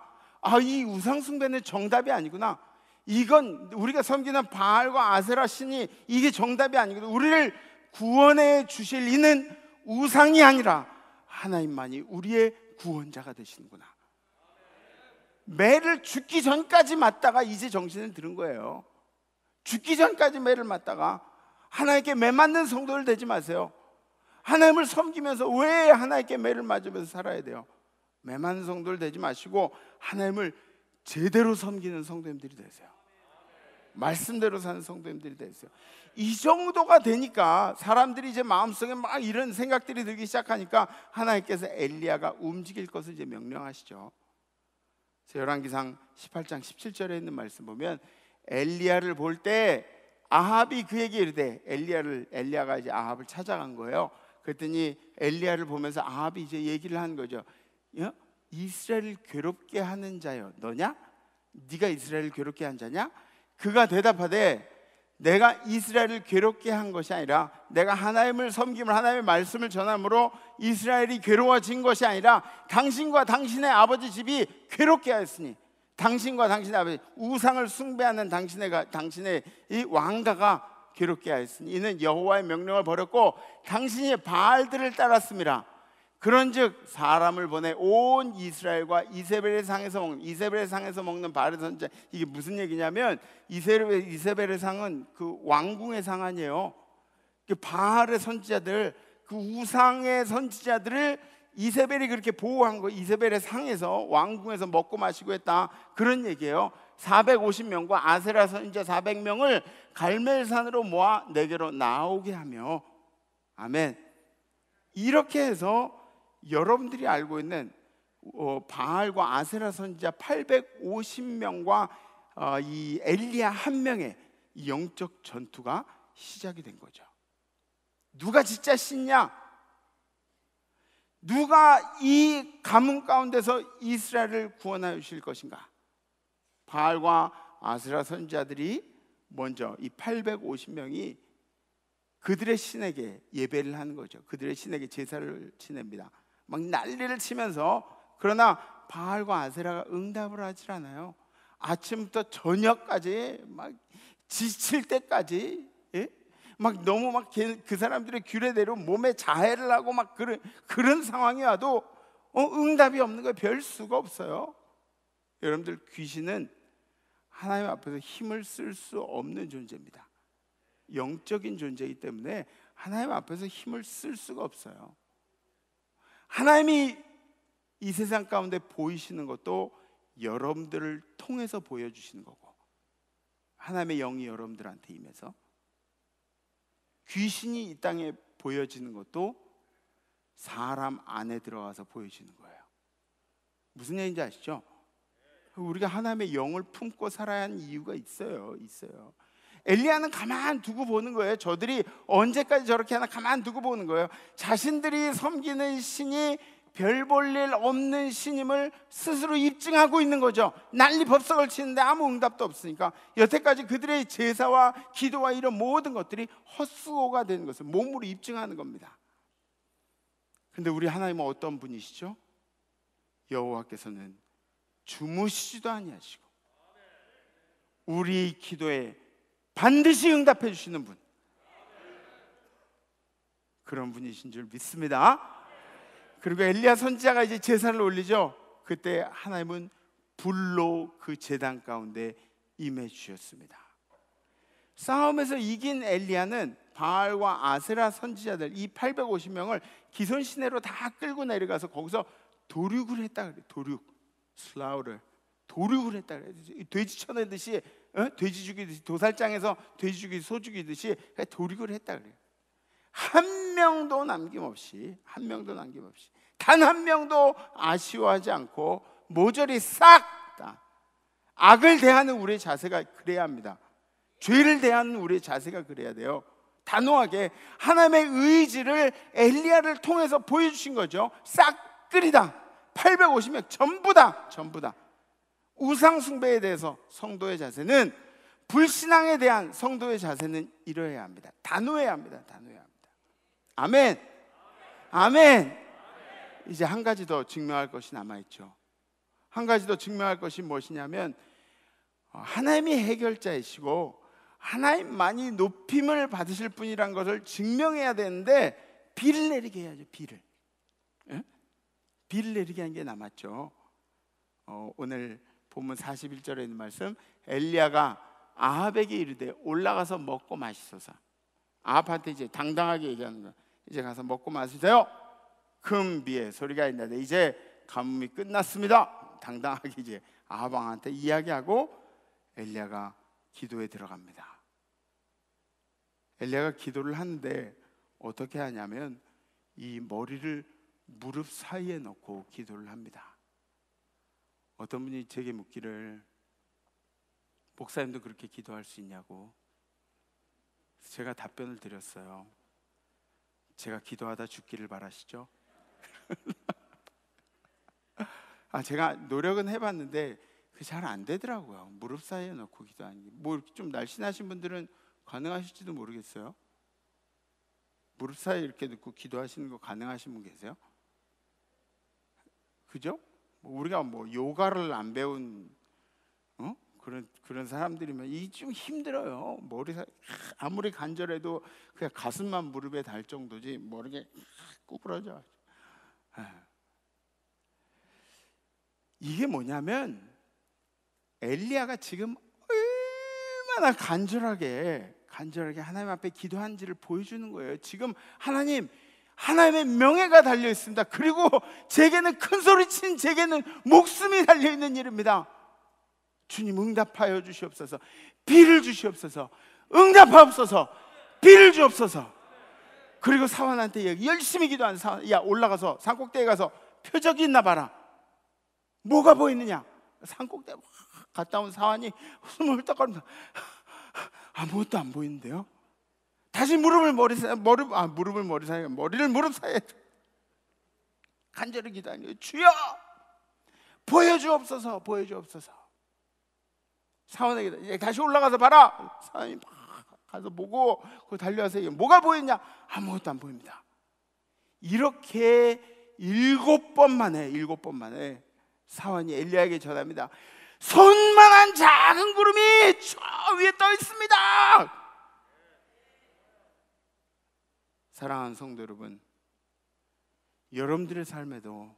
이 우상 숭배는 정답이 아니구나. 이건 우리가 섬기는 바알과 아세라 신이 이게 정답이 아니구나. 우리를 구원해 주실 이는 우상이 아니라 하나님만이 우리의 구원자가 되시는구나. 매를 죽기 전까지 맞다가 이제 정신을 들은 거예요. 죽기 전까지 매를 맞다가 하나님께 매 맞는 성도들 되지 마세요. 하나님을 섬기면서 왜 하나님께 매를 맞으면서 살아야 돼요? 매만 성도를 되지 마시고 하나님을 제대로 섬기는 성도님들이 되세요. 말씀대로 사는 성도님들이 되세요. 이 정도가 되니까 사람들이 이제 마음속에 막 이런 생각들이 들기 시작하니까 하나님께서 엘리야가 움직일 것을 이제 명령하시죠. 열왕기상 18장 17절에 있는 말씀 보면 엘리야를 볼 때 아합이 그에게 이르되, 엘리야가 이제 아합을 찾아간 거예요. 그랬더니 엘리야를 보면서 아합이 이제 얘기를 한 거죠. 이스라엘을 괴롭게 하는 자여 너냐? 네가 이스라엘을 괴롭게 한 자냐? 그가 대답하되 내가 이스라엘을 괴롭게 한 것이 아니라 내가 하나님을 섬김을, 하나님의 말씀을 전함으로 이스라엘이 괴로워진 것이 아니라 당신과 당신의 아버지 집이 괴롭게 하였으니, 당신과 당신의 아버지, 우상을 숭배하는 당신의 이 왕가가 괴롭게 하였으니 이는 여호와의 명령을 버렸고 당신이 바알들을 따랐음이라. 그런즉 사람을 보내 온 이스라엘과 이세벨의 상에서 먹는 바알의 선지자. 이게 무슨 얘기냐면 이세벨의 상은 그 왕궁의 상 아니에요. 바알의 선지자들, 그 우상의 선지자들을 이세벨이 그렇게 보호한 거, 이세벨의 상에서 왕궁에서 먹고 마시고 했다, 그런 얘기예요. 450명과 아세라 선지자 400명을 갈멜산으로 모아 내게로 나오게 하며. 아멘. 이렇게 해서 여러분들이 알고 있는 바알과 아세라 선지자 850명과 이 엘리야 한 명의 영적 전투가 시작이 된 거죠. 누가 진짜 신냐? 누가 이 가뭄 가운데서 이스라엘을 구원하여 주실 것인가? 바알과 아세라 선지자들이 먼저 이 850명이 그들의 신에게 예배를 하는 거죠. 그들의 신에게 제사를 지냅니다. 막 난리를 치면서. 그러나 바알과 아세라가 응답을 하질 않아요. 아침부터 저녁까지 막 지칠 때까지, 막 너무 막 그 사람들의 규례대로 몸에 자해를 하고 막 그런 상황이 와도 응답이 없는 거예요. 별 수가 없어요. 여러분들, 귀신은 하나님 앞에서 힘을 쓸 수 없는 존재입니다. 영적인 존재이기 때문에 하나님 앞에서 힘을 쓸 수가 없어요. 하나님이 이 세상 가운데 보이시는 것도 여러분들을 통해서 보여주시는 거고, 하나님의 영이 여러분들한테 임해서 귀신이 이 땅에 보여지는 것도 사람 안에 들어가서 보여지는 거예요. 무슨 얘기인지 아시죠? 우리가 하나님의 영을 품고 살아야 하는 이유가 있어요. 엘리야는 가만 두고 보는 거예요. 저들이 언제까지 저렇게 하나 가만 두고 보는 거예요. 자신들이 섬기는 신이 별 볼 일 없는 신임을 스스로 입증하고 있는 거죠. 난리법석을 치는데 아무 응답도 없으니까 여태까지 그들의 제사와 기도와 이런 모든 것들이 헛수고가 되는 것을 몸으로 입증하는 겁니다. 근데 우리 하나님은 어떤 분이시죠? 여호와께서는 주무시지도 아니하시고 우리 기도에 반드시 응답해 주시는 분, 그런 분이신 줄 믿습니다. 그리고 엘리야 선지자가 이제 제사를 올리죠. 그때 하나님은 불로 그 제단 가운데 임해 주셨습니다. 싸움에서 이긴 엘리야는 바알과 아세라 선지자들 이 850명을 기손 시내로 다 끌고 내려가서 거기서 도륙을 했다 그래요. 도륙을 했다 그래요. 돼지 쳐내듯이, 돼지 죽이듯이, 도살장에서 돼지 죽이듯이, 소 죽이듯이 도륙을 했다 그래요. 한 명도 남김없이 단 한 명도 아쉬워하지 않고 모조리 싹 다. 악을 대하는 우리의 자세가 그래야 합니다. 죄를 대하는 우리의 자세가 그래야 돼요. 단호하게 하나님의 의지를 엘리야를 통해서 보여주신 거죠. 싹 끌이다. 850명 전부 다. 우상 숭배에 대해서 성도의 자세는, 불신앙에 대한 성도의 자세는 이뤄야 합니다. 단호해야 합니다. 아멘. 이제 한 가지 더 증명할 것이 남아있죠. 한 가지 더 증명할 것이 무엇이냐면, 하나님이 해결자이시고 하나님만이 높임을 받으실 분이란 것을 증명해야 되는데 비를 내리게 해야죠. 비를 내리게 한 게 남았죠. 오늘 본문 41절에 있는 말씀, 엘리야가 아합에게 이르되 올라가서 먹고 마시소서. 아합한테 이제 당당하게 얘기하는 거야. 이제 가서 먹고 마시세요. 큰 비의 소리가 있는데 이제 가뭄이 끝났습니다. 당당하게 이제 아합왕한테 이야기하고 엘리야가 기도에 들어갑니다. 엘리야가 기도를 하는데 어떻게 하냐면 이 머리를 무릎 사이에 넣고 기도를 합니다. 어떤 분이 제게 묻기를, 목사님도 그렇게 기도할 수 있냐고. 제가 답변을 드렸어요. 제가 기도하다 죽기를 바라시죠? 제가 노력은 해봤는데 그게 잘 안 되더라고요. 무릎 사이에 넣고 기도하는 게. 뭐 이렇게 좀 날씬하신 분들은 가능하실지도 모르겠어요. 무릎 사이에 이렇게 넣고 기도하시는 거 가능하신 분 계세요? 그죠? 우리가 뭐 요가를 안 배운 그런 사람들이면 이 좀 힘들어요. 머리 사이 아무리 간절해도 그냥 가슴만 무릎에 닿을 정도지 머리가 구부러져. 이게 뭐냐면 엘리야가 지금 얼마나 간절하게 하나님 앞에 기도한지를 보여주는 거예요. 지금 하나님의 명예가 달려 있습니다. 그리고 제게는 큰 소리친 제게는 목숨이 달려 있는 일입니다. 주님 응답하여 주시옵소서. 비를 주시옵소서. 응답하옵소서. 비를 주옵소서. 그리고 사환한테 열심히 기도하는 사환, 야 올라가서 산꼭대기에 가서 표적이 있나 봐라. 뭐가 보이느냐? 산꼭대기 갔다 온 사환이 숨을 헐떡거리면서 아무것도 안 보이는데요. 다시 머리를 무릎 사이에 간절히 기도하는 거예요. 주여 보여주옵소서. 사원에게 다시 올라가서 봐라. 사원이 막 가서 보고 그 달려와서 뭐가 보이냐? 아무것도 안 보입니다. 이렇게 7번 만에 사원이 엘리야에게 전합니다. 손만한 작은 구름이 저 위에 떠 있습니다. 사랑하는 성도 여러분, 여러분들의 삶에도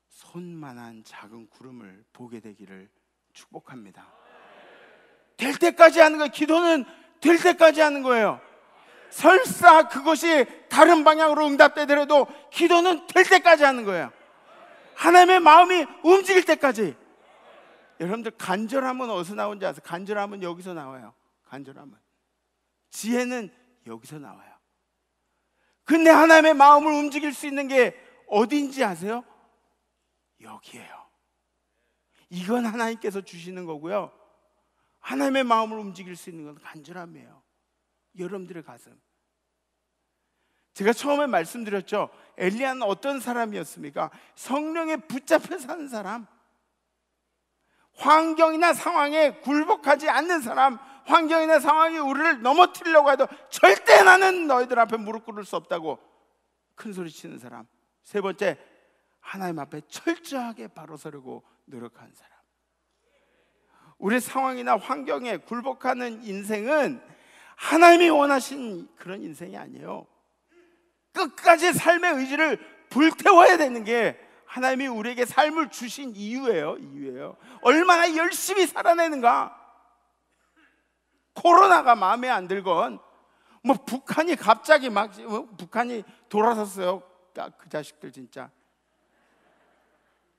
손만한 작은 구름을 보게 되기를 축복합니다. 될 때까지 하는 거예요. 기도는 될 때까지 하는 거예요. 설사 그것이 다른 방향으로 응답되더라도 기도는 될 때까지 하는 거예요. 하나님의 마음이 움직일 때까지. 여러분들 간절함은 어디서 나오는지 아세요? 간절함은 여기서 나와요. 간절함은 지혜는 여기서 나와요. 근데 하나님의 마음을 움직일 수 있는 게 어디인지 아세요? 여기에요. 이건 하나님께서 주시는 거고요. 하나님의 마음을 움직일 수 있는 건 간절함이에요. 여러분들의 가슴. 제가 처음에 말씀드렸죠. 엘리야는 어떤 사람이었습니까? 성령에 붙잡혀 사는 사람, 환경이나 상황에 굴복하지 않는 사람, 환경이나 상황이 우리를 넘어뜨리려고 해도 절대 나는 너희들 앞에 무릎 꿇을 수 없다고 큰 소리 치는 사람. 세 번째, 하나님 앞에 철저하게 바로 서려고 노력하는 사람. 우리 상황이나 환경에 굴복하는 인생은 하나님이 원하신 그런 인생이 아니에요. 끝까지 삶의 의지를 불태워야 되는 게 하나님이 우리에게 삶을 주신 이유예요. 얼마나 열심히 살아내는가. 코로나가 마음에 안 들건 뭐 북한이 갑자기 북한이 돌아섰어요. 그 자식들 진짜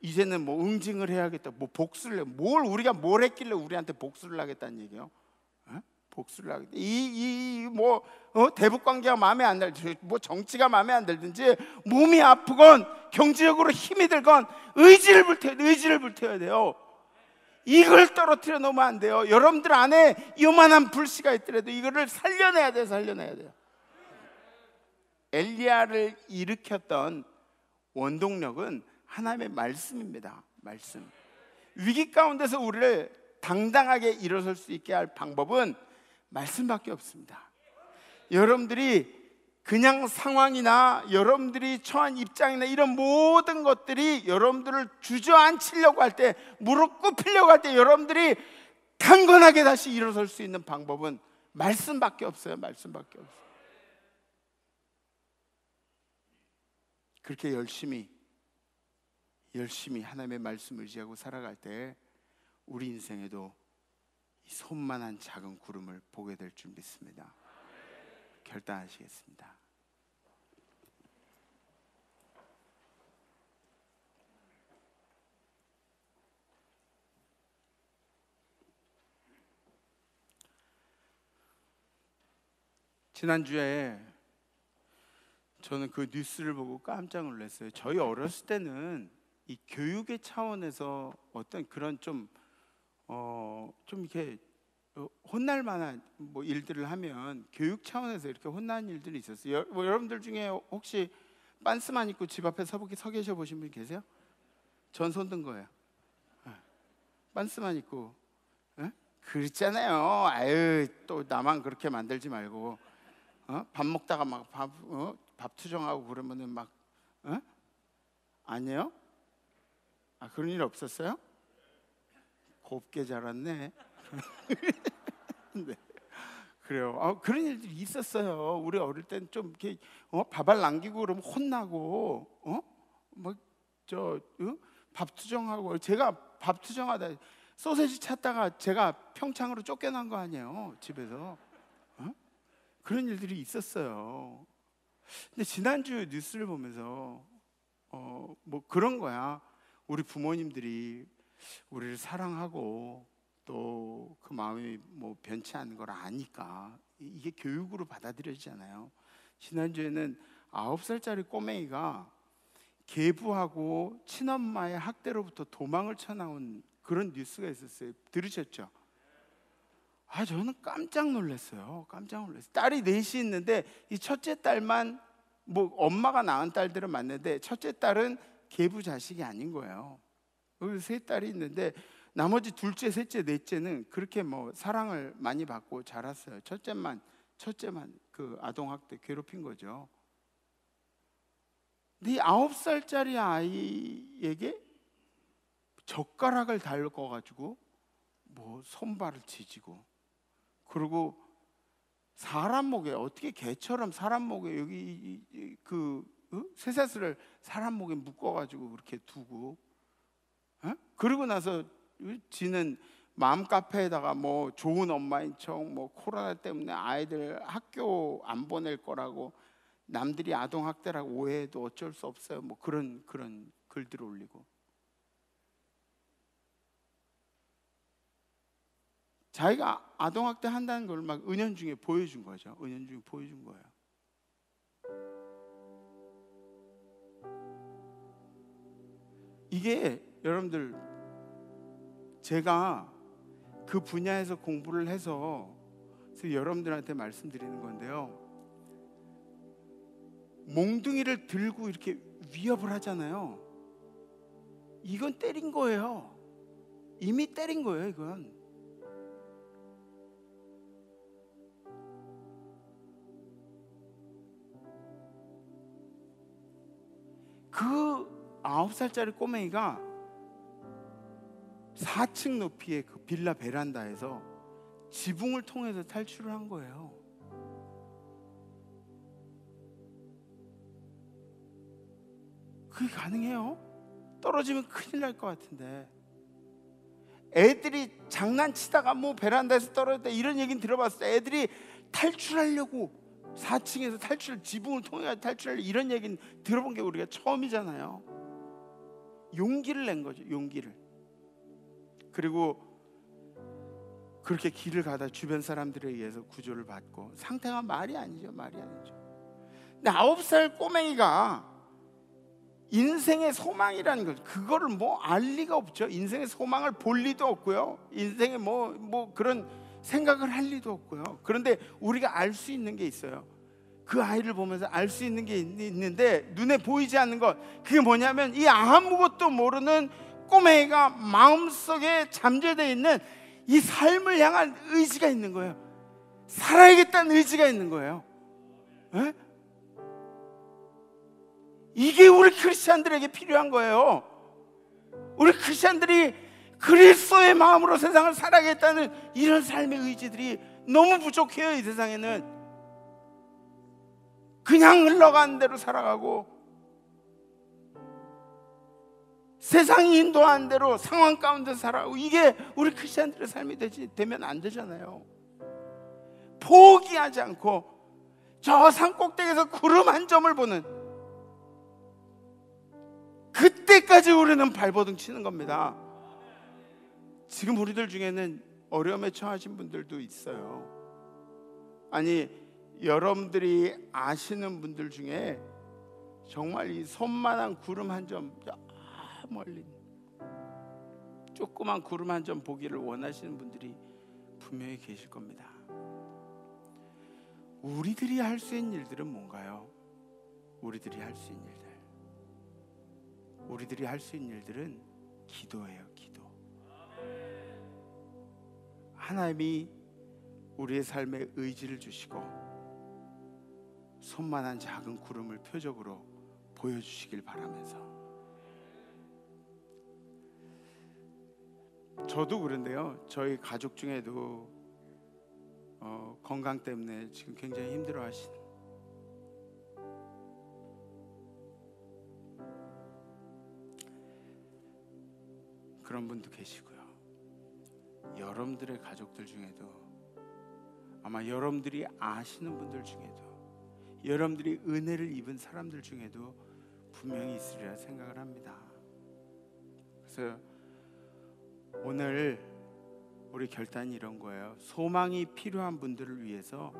이제는 뭐 응징을 해야겠다, 뭐 복수를 해. 우리가 뭘 했길래 우리한테 복수를 하겠다는 얘기예요? 복수를 하겠다. 대북 관계가 마음에 안 들든지, 뭐 정치가 마음에 안 들든지, 몸이 아프건 경제적으로 힘이 들건 의지를 불태워야 돼요. 이걸 떨어뜨려 놓으면 안 돼요. 여러분들 안에 요만한 불씨가 있더라도 이거를 살려내야 돼요. 엘리야를 일으켰던 원동력은 하나님의 말씀입니다. 말씀. 위기 가운데서 우리를 당당하게 일어설 수 있게 할 방법은 말씀밖에 없습니다. 여러분들이 그냥 상황이나 여러분들이 처한 입장이나 이런 모든 것들이 여러분들을 주저앉히려고 할 때, 무릎 꿇히려고 할 때 여러분들이 강건하게 다시 일어설 수 있는 방법은 말씀밖에 없어요. 말씀밖에 없어요. 그렇게 열심히 하나님의 말씀을 의지하고 살아갈 때 우리 인생에도 이 손만한 작은 구름을 보게 될 줄 믿습니다. 결단하시겠습니다. 지난주에 저는 그 뉴스를 보고 깜짝 놀랐어요. 저희 어렸을 때는 이 교육의 차원에서 어떤 그런 좀 이렇게 혼날 만한 뭐 일들을 하면 교육 차원에서 이렇게 혼나는 일들이 있었어요. 뭐 여러분들 중에 혹시 빤스만 입고 집 앞에 서 계셔 보신 분 계세요? 전 손 든 거예요. 빤스만 입고. 그렇잖아요. 아유, 또 나만 그렇게 만들지 말고. 밥 먹다가 막 밥 투정하고 그러면은 막 아니에요? 그런 일 없었어요? 곱게 자랐네. 네. 그래요. 그런 일들이 있었어요. 우리 어릴 때는 좀 이렇게 밥알 남기고 그러면 혼나고 밥 투정하고. 제가 밥 투정하다 소세지 찾다가 제가 평창으로 쫓겨난 거 아니에요, 집에서. 그런 일들이 있었어요. 근데 지난주 뉴스를 보면서 뭐 그런 거야. 우리 부모님들이 우리를 사랑하고 또 그 마음이 뭐 변치 않는 걸 아니까 이게 교육으로 받아들여지잖아요. 지난주에는 9살짜리 꼬맹이가 계부하고 친엄마의 학대로부터 도망을 쳐나온 그런 뉴스가 있었어요. 들으셨죠? 저는 깜짝 놀랐어요. 딸이 넷이 있는데 이 첫째 딸만 뭐 엄마가 낳은 딸들은 맞는데 첫째 딸은 계부 자식이 아닌 거예요. 여기 세 딸이 있는데 나머지 둘째, 셋째, 넷째는 그렇게 뭐 사랑을 많이 받고 자랐어요. 첫째만 그 아동학대 괴롭힌 거죠. 근데 이 9살짜리 아이에게 젓가락을 달궈가지고 뭐 손발을 지지고, 그리고 사람 목에 어떻게 개처럼 사람 목에 여기 쇠사슬을 사람 목에 묶어가지고 그렇게 두고, 그리고 나서 지는 맘 카페에다가 뭐 좋은 엄마인 척, 뭐 코로나 때문에 아이들 학교 안 보낼 거라고 남들이 아동 학대라고 오해해도 어쩔 수 없어요. 뭐 그런 글들을 올리고. 자기가 아동 학대 한다는 걸 막 은연중에 보여준 거죠. 은연중에 보여준 거예요. 이게 여러분들, 제가 그 분야에서 공부를 해서 여러분들한테 말씀드리는 건데요. 몽둥이를 들고 이렇게 위협을 하잖아요. 이건 때린 거예요. 이미 때린 거예요, 이건. 그 9살짜리 꼬맹이가 4층 높이의 그 빌라 베란다에서 지붕을 통해서 탈출을 한 거예요. 그게 가능해요? 떨어지면 큰일 날 것 같은데. 애들이 장난치다가 뭐 베란다에서 떨어졌다 이런 얘기는 들어봤어요. 애들이 탈출하려고 4층에서 지붕을 통해 탈출하려고 이런 얘기는 들어본 게 우리가 처음이잖아요. 용기를 낸 거죠. 용기를. 그리고 그렇게 길을 가다 주변 사람들에 의해서 구조를 받고, 상태가 말이 아니죠. 근데 9살 꼬맹이가 인생의 소망이라는 것, 그거를 뭐 알 리가 없죠. 인생의 소망을 볼 리도 없고요. 인생에 뭐 그런 생각을 할 리도 없고요. 그런데 우리가 알 수 있는 게 있어요. 그 아이를 보면서 알 수 있는 게 있는데 눈에 보이지 않는 것, 그게 뭐냐면 이 아무것도 모르는 꼬맹이가 마음속에 잠재되어 있는 이 삶을 향한 의지가 있는 거예요. 살아야겠다는 의지가 있는 거예요. 에? 이게 우리 크리스찬들에게 필요한 거예요. 우리 크리스찬들이 그리스도의 마음으로 세상을 살아야겠다는 이런 삶의 의지들이 너무 부족해요. 이 세상에는 그냥 흘러가는 대로 살아가고 세상이 인도하는 대로 상황 가운데 살아가고, 이게 우리 크리스찬들의 삶이 되면 안 되잖아요. 포기하지 않고 저 산꼭대기에서 구름 한 점을 보는 그때까지 우리는 발버둥 치는 겁니다. 지금 우리들 중에는 어려움에 처하신 분들도 있어요. 아니, 여러분들이 아시는 분들 중에 정말 이 손만한 구름 한 점, 멀리 조그만 구름 한 점 보기를 원하시는 분들이 분명히 계실 겁니다. 우리들이 할 수 있는 일들은 뭔가요? 우리들이 할 수 있는 일들, 우리들이 할 수 있는 일들은 기도예요. 기도. 하나님이 우리의 삶에 의지를 주시고 손만한 작은 구름을 표적으로 보여주시길 바라면서, 저도 그런데요, 저희 가족 중에도 건강 때문에 지금 굉장히 힘들어하신 그런 분도 계시고요. 여러분들의 가족들 중에도, 아마 여러분들이 아시는 분들 중에도, 여러분들이 은혜를 입은 사람들 중에도 분명히 있으리라 생각을 합니다. 그래서 오늘 우리 결단이 이런 거예요. 소망이 필요한 분들을 위해서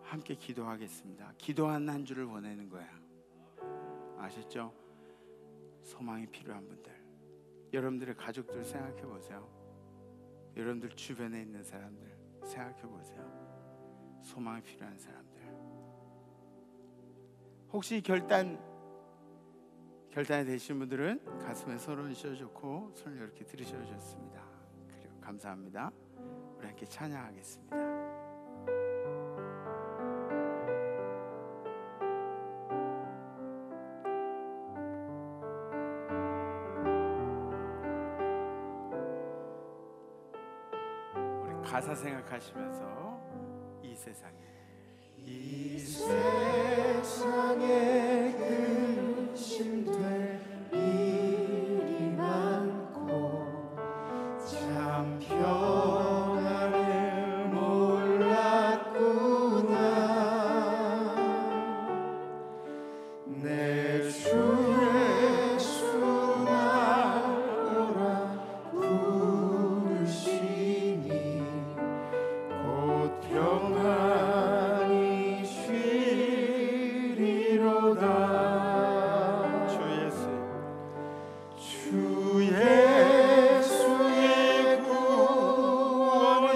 함께 기도하겠습니다. 기도하는 한 주를 보내는 거야. 아셨죠? 소망이 필요한 분들, 여러분들의 가족들 생각해 보세요. 여러분들 주변에 있는 사람들 생각해 보세요. 소망이 필요한 사람들. 혹시 결단이 되신 분들은 가슴에 손을 씌워주고 손을 이렇게 들으셔주셨습니다. 그리고 감사합니다. 우리 함께 찬양하겠습니다. 우리 가사 생각하시면서 이 세상에 근심될 일이 많고 참 평안을 몰랐구나. 내 주 예수 나오라 부르시니 곧 평안히 쉬리로다. 주 예수의 구원의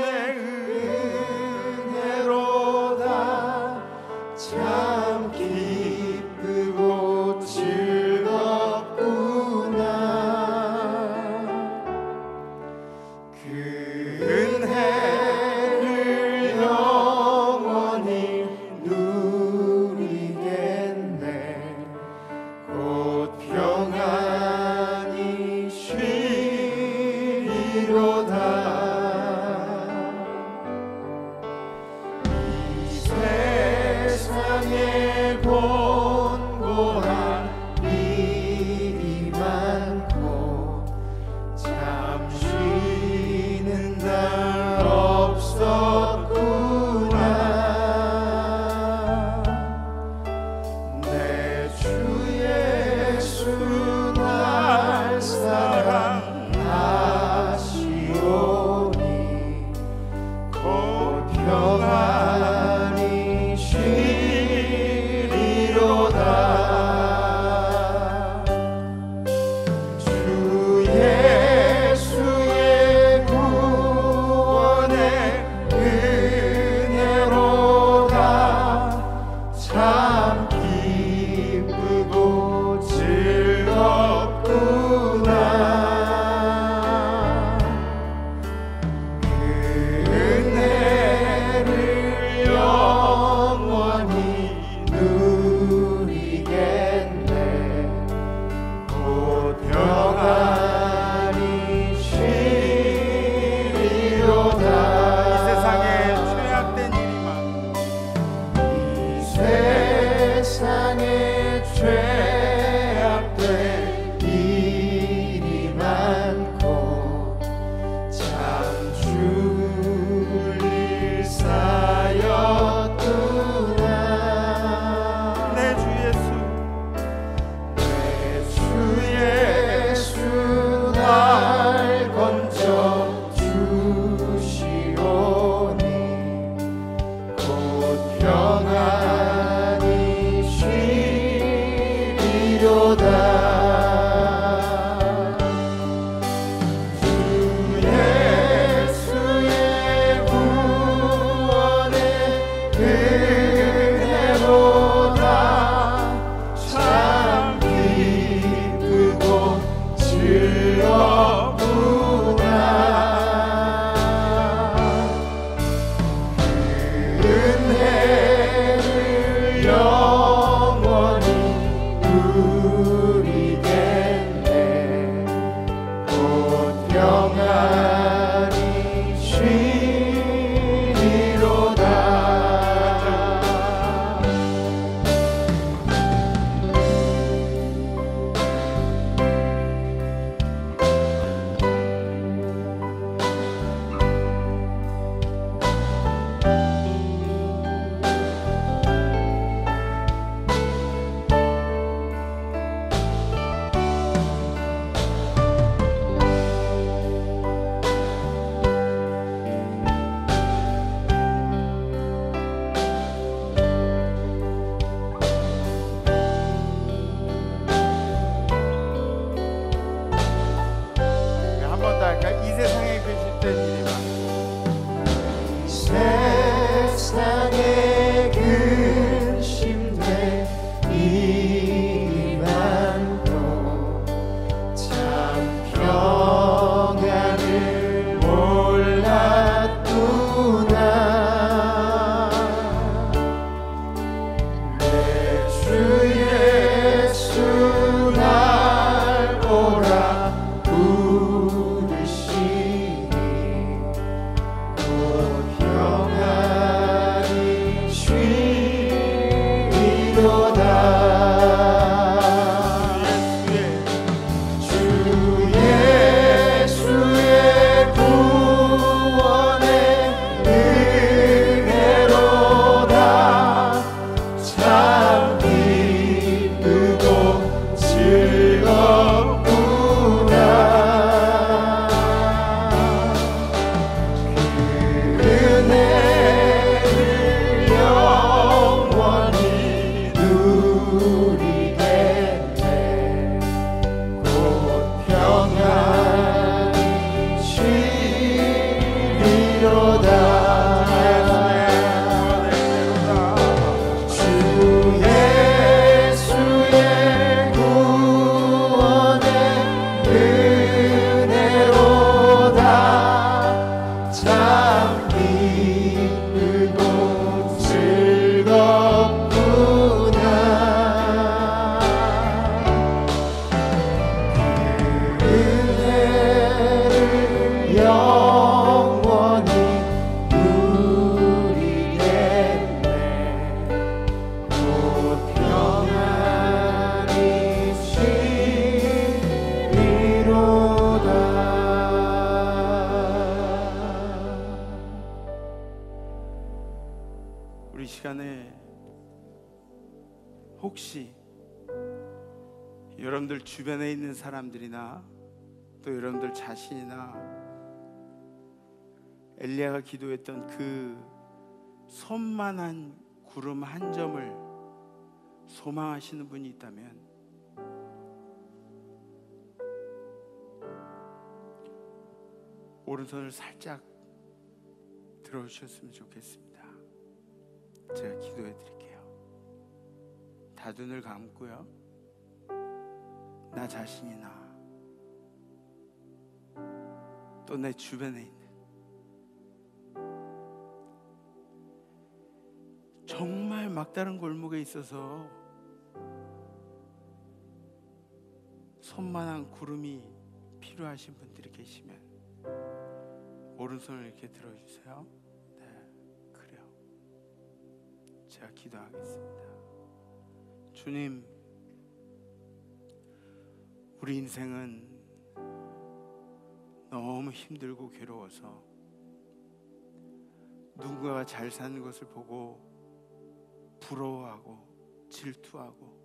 은혜로다. 참 기쁘고 즐겁구나. 그 은혜를 영원히 누리겠네. 곧 평안히 쉬리로다. 이 세상에 곤고한 일이 많고 참 쉬는 날 없었구나. 내 주 예수 날 사랑하시오니 곧 평안히 쉬리로다. 주 예수의 구원의 은혜로다. 참 기쁘고 즐겁구나. 그 은혜를 영원히 누리겠네. 곧 평안히 쉬리로다. 이 세상에 죄악된 일이 많고, 이 세상에 죄악된 일이 많고 참 줄일 쌓였구나. 내 주 예수 날 건져 주시오니 곧 평안 우리 시간에 혹시 여러분들 주변에 있는 사람들이나 또 여러분들 자신이나 엘리야가 기도했던 그 손만한 구름 한 점을 소망하시는 분이 있다면 오른손을 살짝 들어주셨으면 좋겠습니다. 제가 기도해 드릴게요. 다 눈을 감고요. 나 자신이나 또 내 주변에 있는 정말 막다른 골목에 있어서 손만한 구름이 필요하신 분들이 계시면 오른손을 이렇게 들어주세요. 네, 그래요. 제가 기도하겠습니다. 주님, 우리 인생은 너무 힘들고 괴로워서 누군가가 잘 사는 것을 보고 부러워하고 질투하고,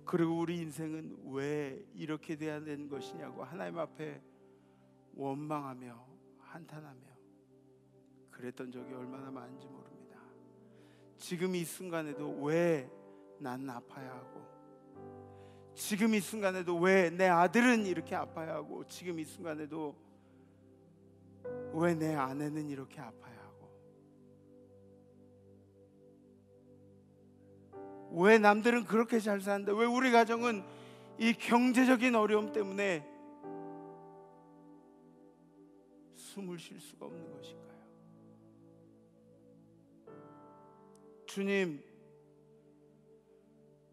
그리고 우리 인생은 왜 이렇게 돼야 되는 것이냐고 하나님 앞에 원망하며 한탄하며 그랬던 적이 얼마나 많은지 모릅니다. 지금 이 순간에도 왜 난 아파야 하고, 지금 이 순간에도 왜 내 아들은 이렇게 아파야 하고, 지금 이 순간에도 왜 내 아내는 이렇게 아파야 하고, 왜 남들은 그렇게 잘 사는데 왜 우리 가정은 이 경제적인 어려움 때문에 숨을 쉴 수가 없는 것일까요? 주님,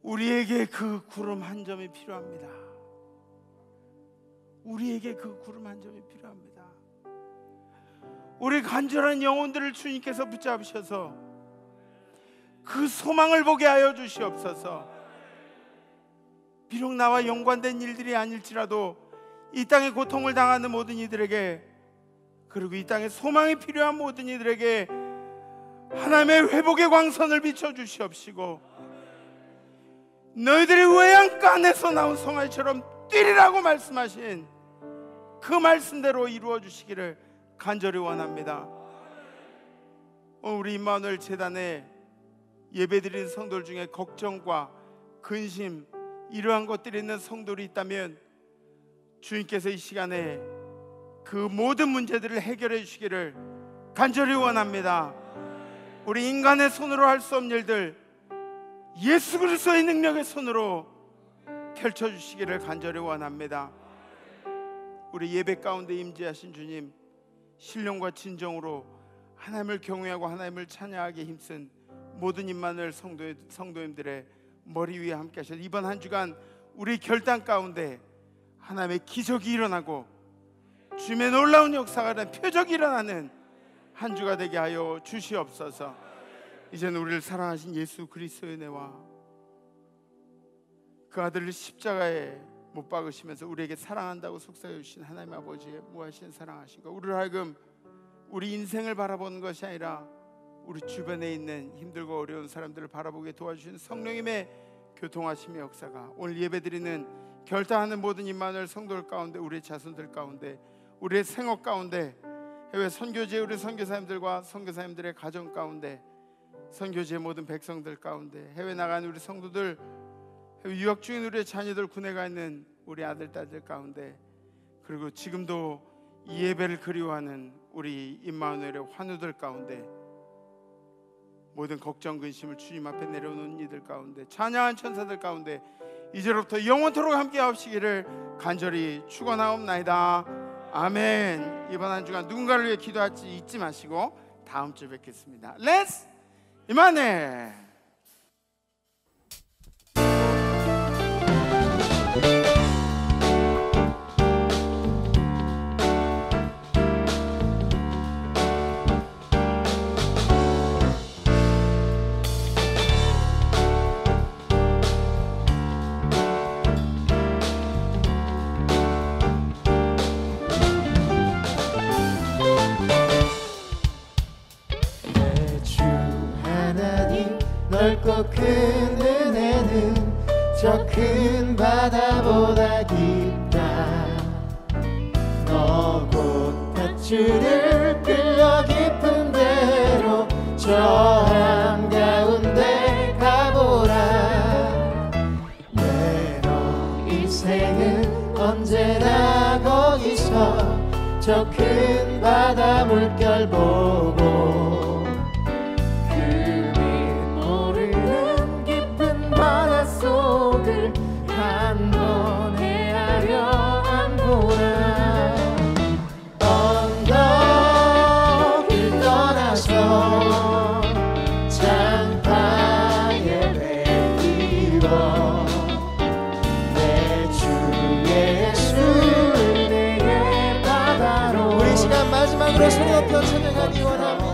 우리에게 그 구름 한 점이 필요합니다. 우리에게 그 구름 한 점이 필요합니다. 우리 간절한 영혼들을 주님께서 붙잡으셔서 그 소망을 보게 하여 주시옵소서. 비록 나와 연관된 일들이 아닐지라도 이 땅에 고통을 당하는 모든 이들에게, 그리고 이 땅에 소망이 필요한 모든 이들에게 하나님의 회복의 광선을 비춰주시옵시고, 너희들이 외양가 안에서 나온 송아지처럼 뛰리라고 말씀하신 그 말씀대로 이루어 주시기를 간절히 원합니다. 우리 임마누엘 재단에 예배드리는 성도들 중에 걱정과 근심, 이러한 것들이 있는 성도들이 있다면 주님께서 이 시간에 그 모든 문제들을 해결해 주시기를 간절히 원합니다. 우리 인간의 손으로 할 수 없는 일들 예수 그리스도의 능력의 손으로 펼쳐주시기를 간절히 원합니다. 우리 예배 가운데 임재하신 주님, 신령과 진정으로 하나님을 경외하고 하나님을 찬양하게 힘쓴 모든 임마누엘 성도님들의 머리 위에 함께 하셔서 이번 한 주간 우리 결단 가운데 하나님의 기적이 일어나고 주님의 놀라운 역사가 일어나는, 표적이 일어나는 한 주가 되게 하여 주시옵소서. 이제는 우리를 사랑하신 예수 그리스도의 은혜와 그 아들을 십자가에 못 박으시면서 우리에게 사랑한다고 속삭여 주신 하나님 아버지의 무하신 사랑하신 것, 우리를 하여금 우리 인생을 바라보는 것이 아니라 우리 주변에 있는 힘들고 어려운 사람들을 바라보게 도와주신 성령님의 교통하심의 역사가 오늘 예배드리는 결단하는 모든 임마누엘 성도들 가운데, 우리의 자손들 가운데, 우리의 생업 가운데, 해외 선교지에 우리 선교사님들과 선교사님들의 가정 가운데, 선교지의 모든 백성들 가운데, 해외 나가는 우리 성도들, 해외 유학 중인 우리의 자녀들, 군에 가 있는 우리 아들 딸들 가운데, 그리고 지금도 이 예배를 그리워하는 우리 임마누엘의 환우들 가운데, 모든 걱정 근심을 주님 앞에 내려놓는 이들 가운데, 찬양한 천사들 가운데 이제로부터 영원토록 함께 하시기를 간절히 축원하옵나이다. 아멘. 이번 한 주간 누군가를 위해 기도하지 잊지 마시고 다음 주에 뵙겠습니다. 렛츠 임마누엘. 넓고 큰 은혜는 저 큰 바다보다 깊다. 너 곧 밧줄을 끌려 깊은 데로 저 한가운데 가보라. 내 너 인생은 언제나 거기서 저 큰 바다 물결 보고 속을 한 번 헤아려 안보라. 언덕을 떠나서 장파에 내밀어 내 주 예수 은혜의 바다로. 우리 시간 마지막으로 손 높여 찬양하기 원합니다.